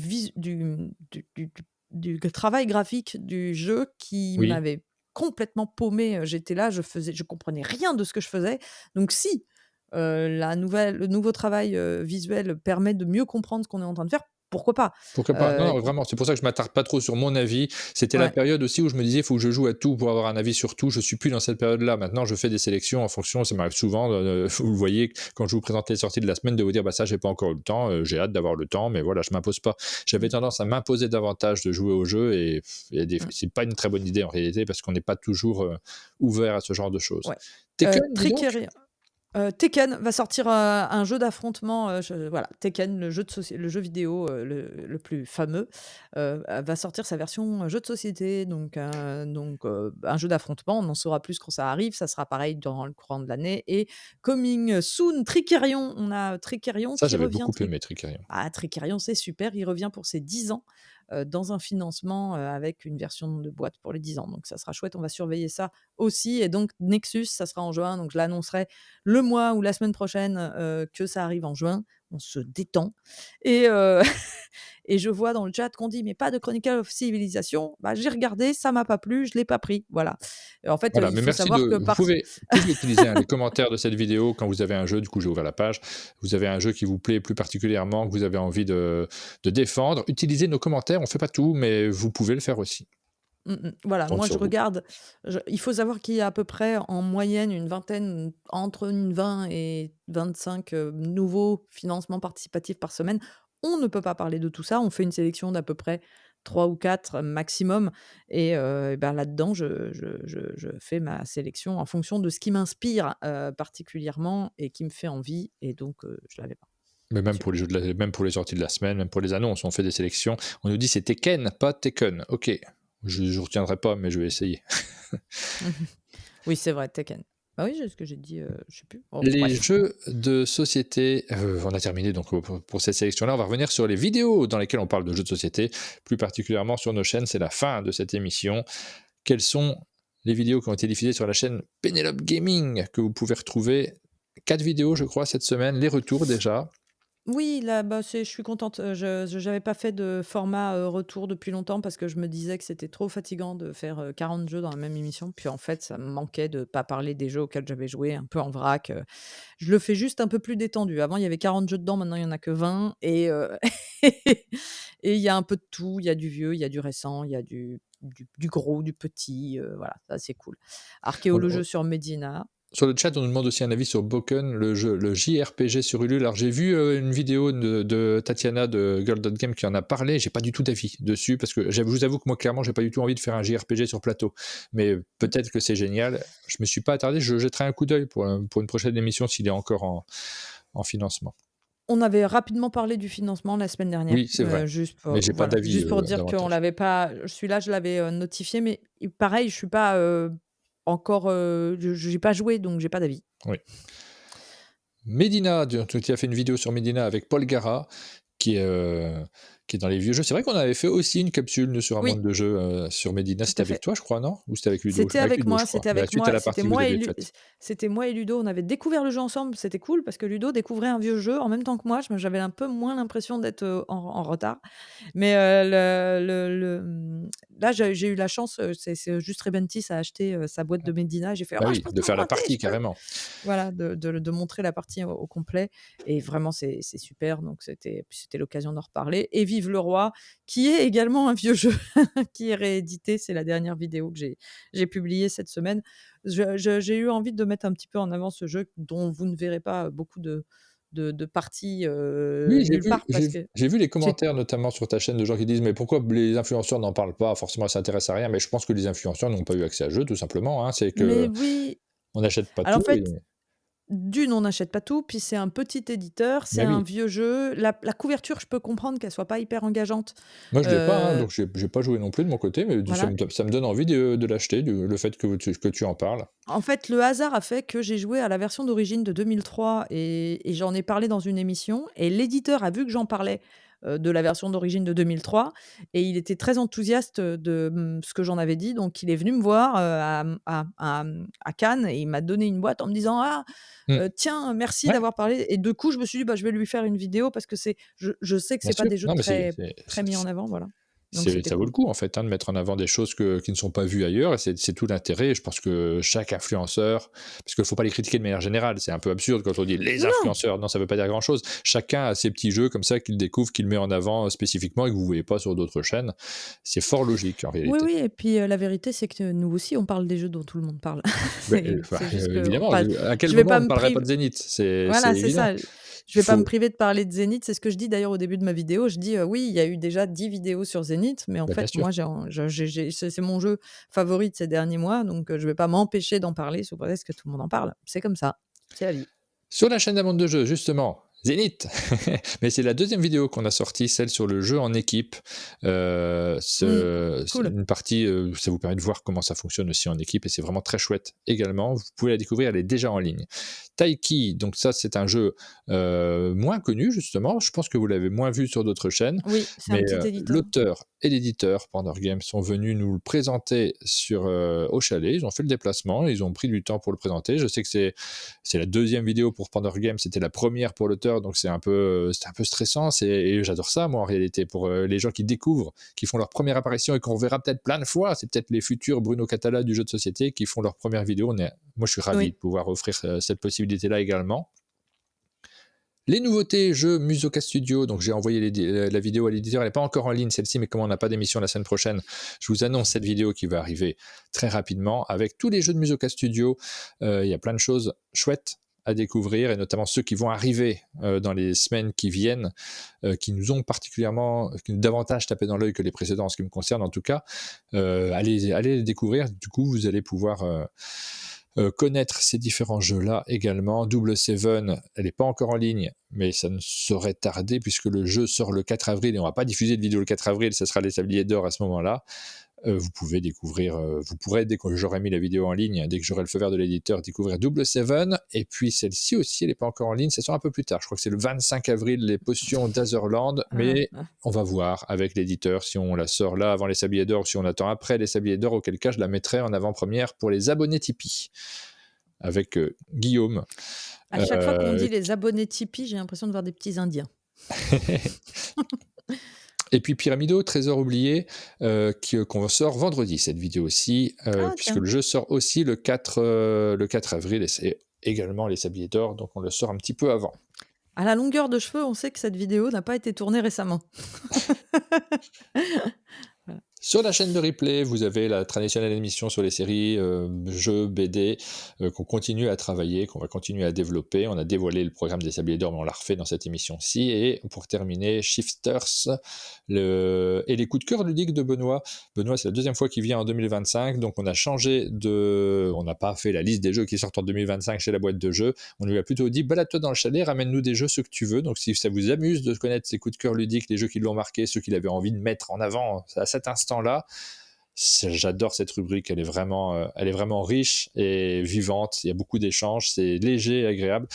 travail graphique du jeu qui Oui, m'avait complètement paumé. J'étais là, je comprenais rien de ce que je faisais. Donc si le nouveau travail visuel permet de mieux comprendre ce qu'on est en train de faire, pourquoi pas. pourquoi pas? Non, non, vraiment, c'est pour ça que je m'attarde pas trop sur mon avis. C'était la Ouais. période aussi où je me disais, il faut que je joue à tout pour avoir un avis sur tout. Je suis plus dans cette période-là. Maintenant, je fais des sélections en fonction, ça m'arrive souvent, vous le voyez, quand je vous présente les sorties de la semaine, de vous dire, bah ça, j'ai pas encore eu le temps, j'ai hâte d'avoir le temps, mais voilà, je m'impose pas. J'avais tendance à m'imposer davantage de jouer au jeu et c'est pas une très bonne idée en réalité parce qu'on n'est pas toujours ouvert à ce genre de choses. Ouais. Tekken, dis donc? Tricky Tekken va sortir, un jeu d'affrontement, voilà, Tekken, le jeu vidéo, le plus fameux, va sortir sa version, jeu de société, donc un jeu d'affrontement. On en saura plus quand ça arrive, ça sera pareil durant le courant de l'année. Et coming soon, Tricerion, on a Tricerion Ça, qui j'avais revient. beaucoup aimé Trickerion. Tricerion, c'est super, il revient pour ses 10 ans, dans un financement, avec une version de boîte pour les 10 ans, donc ça sera chouette, on va surveiller ça aussi. Et donc Nexus, ça sera en juin, donc je l'annoncerai le mois ou la semaine prochaine, que ça arrive en juin. On se détend. Et et je vois dans le chat qu'on dit: «Mais pas de Chronicle of Civilization». Bah, j'ai regardé, ça m'a pas plu, je l'ai pas pris, voilà. Et en fait, Voilà, il mais faut merci savoir que vous pouvez utiliser, hein, les commentaires de cette vidéo quand vous avez un jeu, du coup j'ai ouvert la page, vous avez un jeu qui vous plaît plus particulièrement, que vous avez envie de défendre, utilisez nos commentaires, on fait pas tout, mais vous pouvez le faire aussi. Voilà, Je compte moi sur je vous. regarde, il faut savoir qu'il y a à peu près en moyenne une vingtaine, entre une 20 et 25 nouveaux financements participatifs par semaine. On ne peut pas parler de tout ça, on fait une sélection d'à peu près 3 ou 4 maximum. Et ben, là-dedans, je fais ma sélection en fonction de ce qui m'inspire particulièrement et qui me fait envie, et donc je l'avais pas. Mais même pour Super. les jeux même pour les sorties de la semaine, même pour les annonces, on fait des sélections. On nous dit c'est Tekken, pas Tekken. Ok, je retiendrai pas, mais je vais essayer. Oui, c'est vrai, Tekken. Bah oui, ce que j'ai dit, je sais plus. Oh, Les bref. jeux de société, on a terminé donc pour cette sélection-là. On va revenir sur les vidéos dans lesquelles on parle de jeux de société, plus particulièrement sur nos chaînes. C'est la fin de cette émission. Quelles sont les vidéos qui ont été diffusées sur la chaîne Penelope Gaming que vous pouvez retrouver? 4 vidéos, je crois, cette semaine. Les retours déjà. Oui, là, bah, je suis contente. J'avais pas fait de format, retour depuis longtemps parce que je me disais que c'était trop fatigant de faire, 40 jeux dans la même émission. Puis en fait, ça me manquait de pas parler des jeux auxquels j'avais joué un peu en vrac. Je le fais juste un peu plus détendu. Avant, il y avait 40 jeux dedans, maintenant il y en a que 20. Et il y a un peu de tout. Il y a du vieux, il y a du récent, il y a du gros, du petit, voilà, ça c'est cool. Archéo, le jeu sur Medina. Sur le chat, on nous demande aussi un avis sur Boken, le JRPG sur Ulule. Alors j'ai vu une vidéo de Tatiana de Girl.game qui en a parlé. J'ai pas du tout d'avis dessus parce que je vous avoue que moi clairement j'ai pas du tout envie de faire un JRPG sur plateau. Mais peut-être que c'est génial. Je me suis pas attardé. Je jetterai un coup d'œil pour une prochaine émission s'il est encore en financement. On avait rapidement parlé du financement la semaine dernière, Oui, c'est vrai. juste Mais pour j'ai pas voilà, d'avis juste pour dire qu'on davantage. l'avait pas, celui-là, je l'avais, notifié, mais pareil, je suis pas, encore, j'ai pas joué, donc j'ai pas d'avis. Oui. Medina, tu as fait une vidéo sur Medina avec Paul Gara, qui est dans les vieux jeux. C'est vrai qu'on avait fait aussi une capsule sur un Oui, monde de jeux sur Medina. tout C'était à avec fait. toi, je crois, non? Ou c'était avec Ludo? C'était Avec avec Ludo, moi, je crois. c'était Bah, avec suite à moi, la partie que vous aviez faite. c'était moi et Ludo, on avait découvert le jeu ensemble, c'était cool parce que Ludo découvrait un vieux jeu en même temps que moi. J'avais un peu moins l'impression d'être, en retard. Mais, là, j'ai eu la chance, c'est juste Rebentis a acheté, sa boîte de Medina. J'ai fait: Bah «Oh, je oui, peux de faire la t'emprunter, partie je peux». carrément. Voilà, de montrer la partie au complet. Et vraiment c'est super, donc c'était l'occasion d'en reparler. Et Vive le Roi, qui est également un vieux jeu qui est réédité. C'est la dernière vidéo que j'ai publiée cette semaine. J'ai eu envie de mettre un petit peu en avant ce jeu dont vous ne verrez pas beaucoup de parties Oui, nulle part parce que j'ai vu les c'est commentaires, notamment sur ta chaîne, de gens qui disent: «Mais pourquoi les influenceurs n'en parlent pas? Forcément, ils s'intéressent à rien». Mais je pense que les influenceurs n'ont pas eu accès à ce jeu, tout simplement, hein. C'est mais qu'on oui, n'achète pas alors en tout et fait, on n'achète pas tout, puis c'est un petit éditeur, c'est bah, un oui. vieux jeu. La couverture, je peux comprendre qu'elle soit pas hyper engageante. Moi, je l'ai pas, hein, Heu, donc j'ai pas joué non plus de mon côté, mais voilà. ça me donne envie de l'acheter, le fait que tu en parles. En fait, le hasard a fait que j'ai joué à la version d'origine de 2003 et j'en ai parlé dans une émission et l'éditeur a vu que j'en parlais, de la version d'origine de 2003 et il était très enthousiaste, de, ce que j'en avais dit. Donc il est venu me voir, à Cannes et il m'a donné une boîte en me disant: «Ah, Mmh. tiens, merci Ouais, d'avoir parlé» et du coup, je me suis dit: «Bah, je vais lui faire une vidéo» parce que je sais que bien c'est pas sûr. des jeux Non, mais très très mis en avant, voilà. Donc c'était ça vaut le cool. coup, en fait, hein, de mettre en avant des choses qui ne sont pas vues ailleurs, et c'est tout l'intérêt. Je pense que chaque influenceur, parce qu'il ne faut pas les critiquer de manière générale, c'est un peu absurde quand on dit les Non, non! influenceurs, non, ça ne veut pas dire grand-chose. Chacun a ses petits jeux comme ça qu'il découvre, qu'il met en avant spécifiquement et que vous ne voyez pas sur d'autres chaînes. C'est fort logique en Oui, réalité. oui et puis, la vérité, c'est que nous aussi, on parle des jeux dont tout le monde parle. Ben, C'est juste que on évidemment, passe à quel je vais moment pas on ne me parlerait pas priver. de Zénith? C'est Voilà, c'est évident. ça. Je Il vais pas me faut, priver de parler de Zénith. C'est ce que je dis d'ailleurs au début de ma vidéo. Je dis, «Oui, il y a eu déjà 10 vidéos sur Zénith, mais en ben, bien fait, sûr. moi, c'est mon jeu favori de ces derniers mois, donc je vais pas m'empêcher d'en parler sous prétexte que tout le monde en parle. C'est comme ça, c'est la vie». Sur la chaîne d'Amande de Jeux, justement, Zénith. Mais c'est la deuxième vidéo qu'on a sortie, celle sur le jeu en équipe. Mmh, C'est cool. une partie, ça vous permet de voir comment ça fonctionne aussi en équipe, et c'est vraiment très chouette également. Vous pouvez la découvrir, elle est déjà en ligne. Taiki, donc ça c'est un jeu moins connu justement, je pense que vous l'avez moins vu sur d'autres chaînes, Oui, c'est un mais petit éditeur. l'auteur et l'éditeur Pandor Games sont venus nous le présenter au chalet. Ils ont fait le déplacement, ils ont pris du temps pour le présenter. Je sais que c'est la deuxième vidéo pour Pandor Games, c'était la première pour l'auteur, donc c'est un peu stressant, et j'adore ça moi en réalité, pour les gens qui découvrent, qui font leur première apparition et qu'on reverra peut-être plein de fois. C'est peut-être les futurs Bruno Catala du jeu de société qui font leur première vidéo. Moi je suis ravi Oui. de pouvoir offrir cette possibilité-là également. Les nouveautés jeux Musoka Studio, donc j'ai envoyé la vidéo à l'éditeur, elle n'est pas encore en ligne celle-ci, mais comme on n'a pas d'émission la semaine prochaine, je vous annonce cette vidéo qui va arriver très rapidement avec tous les jeux de Musoka Studio. Il y a plein de choses chouettes à découvrir, et notamment ceux qui vont arriver dans les semaines qui viennent, qui nous ont davantage tapé dans l'œil que les précédents en ce qui me concerne en tout cas. Allez les découvrir, du coup vous allez pouvoir connaître ces différents jeux-là également. Double Seven, elle n'est pas encore en ligne, mais ça ne saurait tarder puisque le jeu sort le 4 avril et on ne va pas diffuser de vidéo le 4 avril, ça sera les Sabliers d'Or à ce moment-là. Vous pouvez découvrir, vous pourrez, dès que j'aurai mis la vidéo en ligne, dès que j'aurai le feu vert de l'éditeur, découvrir Double Seven. Et puis celle-ci aussi, elle n'est pas encore en ligne, ça sera un peu plus tard. Je crois que c'est le 25 avril, les potions d'Azerland, mais on va voir avec l'éditeur si on la sort là avant les Sabliers d'Or ou si on attend après les Sabliers d'Or, auquel cas je la mettrai en avant-première pour les abonnés Tipeee avec Guillaume. À chaque fois qu'on dit les abonnés Tipeee, j'ai l'impression de voir des petits indiens. Et puis Pyramido, Trésor oublié, qu'on sort vendredi, cette vidéo aussi, puisque tiens. le jeu sort aussi le 4 avril, et c'est également les Sabliers d'Or, donc on le sort un petit peu avant. À la longueur de cheveux, on sait que cette vidéo n'a pas été tournée récemment. Voilà. Sur la chaîne de replay, vous avez la traditionnelle émission sur les séries, jeux, BD, qu'on continue à travailler, qu'on va continuer à développer. On a dévoilé le programme des Sabliers d'Or, mais on l'a refait dans cette émission-ci. Et pour terminer, Shifters et les coups de cœur ludiques de Benoît. Benoît, c'est la deuxième fois qu'il vient en 2025, donc on a changé on n'a pas fait la liste des jeux qui sortent en 2025 chez la boîte de jeux. On lui a plutôt dit, balade-toi dans le chalet, ramène-nous des jeux, ceux que tu veux. Donc si ça vous amuse de connaître ces coups de cœur ludiques, les jeux qui l'ont marqué, ceux qu'il avait envie de mettre en avant à cet instant-là, j'adore cette rubrique, elle est vraiment riche et vivante, il y a beaucoup d'échanges, c'est léger et agréable.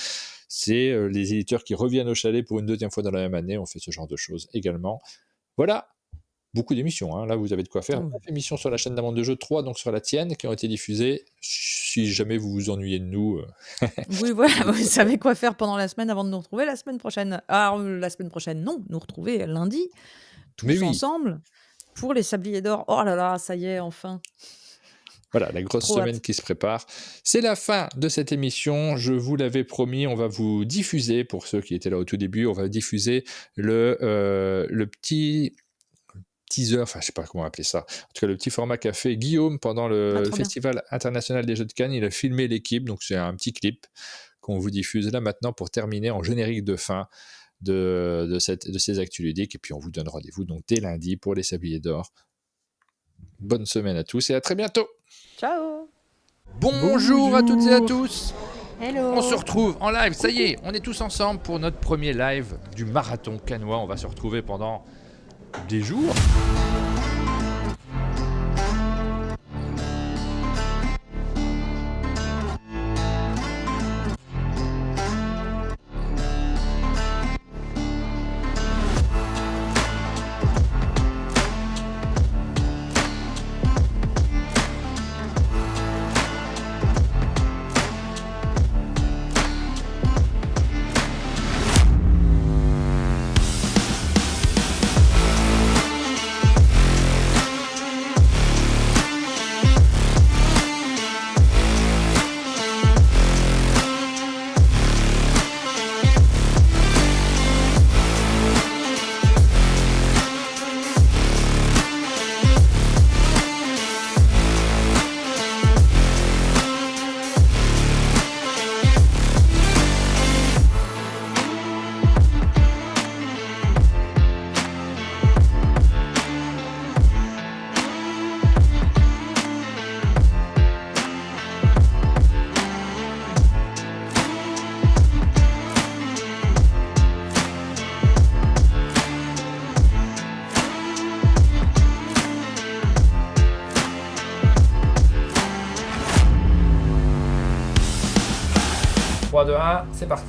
C'est les éditeurs qui reviennent au chalet pour une deuxième fois dans la même année, on fait ce genre de choses également. Voilà, beaucoup d'émissions, hein. Là vous avez de quoi faire. 9 émissions sur la chaîne d'Amande de Jeux, 3 donc sur la tienne qui ont été diffusées. Si jamais vous vous ennuyez de nous... Oui, voilà, vous savez quoi faire pendant la semaine avant de nous retrouver la semaine prochaine. Alors, la semaine prochaine, non, nous retrouver lundi, Mais tous oui, ensemble, pour les Sabliers d'Or. Oh là là, ça y est, enfin. Voilà, la grosse semaine qui se prépare. C'est la fin de cette émission. Je vous l'avais promis, on va vous diffuser, pour ceux qui étaient là au tout début, on va diffuser le petit teaser, enfin je sais pas comment appeler ça, en tout cas le petit format qu'a fait Guillaume pendant le Festival international des Jeux de Cannes. Il a filmé l'équipe, donc c'est un petit clip qu'on vous diffuse là maintenant pour terminer en générique de fin de ces actus ludiques. Et puis on vous donne rendez-vous donc dès lundi pour les Sabliers d'Or. Bonne semaine à tous et à très bientôt. Ciao. Bonjour à toutes et à tous. Hello. On se retrouve en live, ça y est, on est tous ensemble pour notre premier live du marathon cannois. On va se retrouver pendant des jours. C'est parti.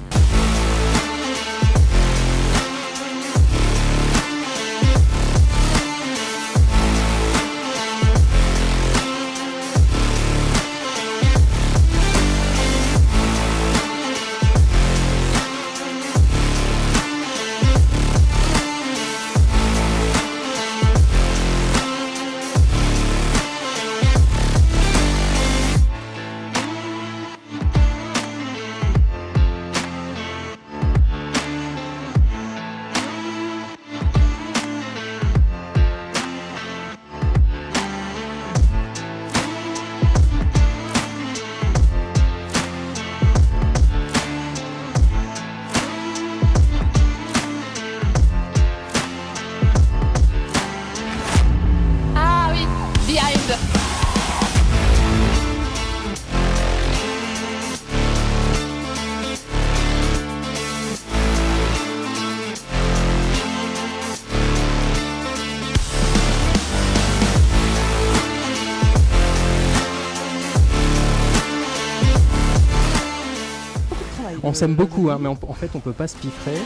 On s'aime beaucoup, hein, mais en fait, on peut pas se piffrer. Là,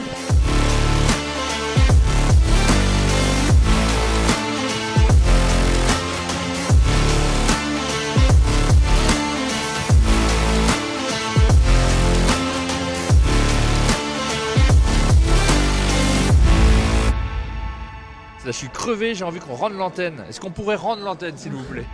je suis crevé, j'ai envie qu'on rende l'antenne. Est-ce qu'on pourrait rendre l'antenne, s'il vous plaît ?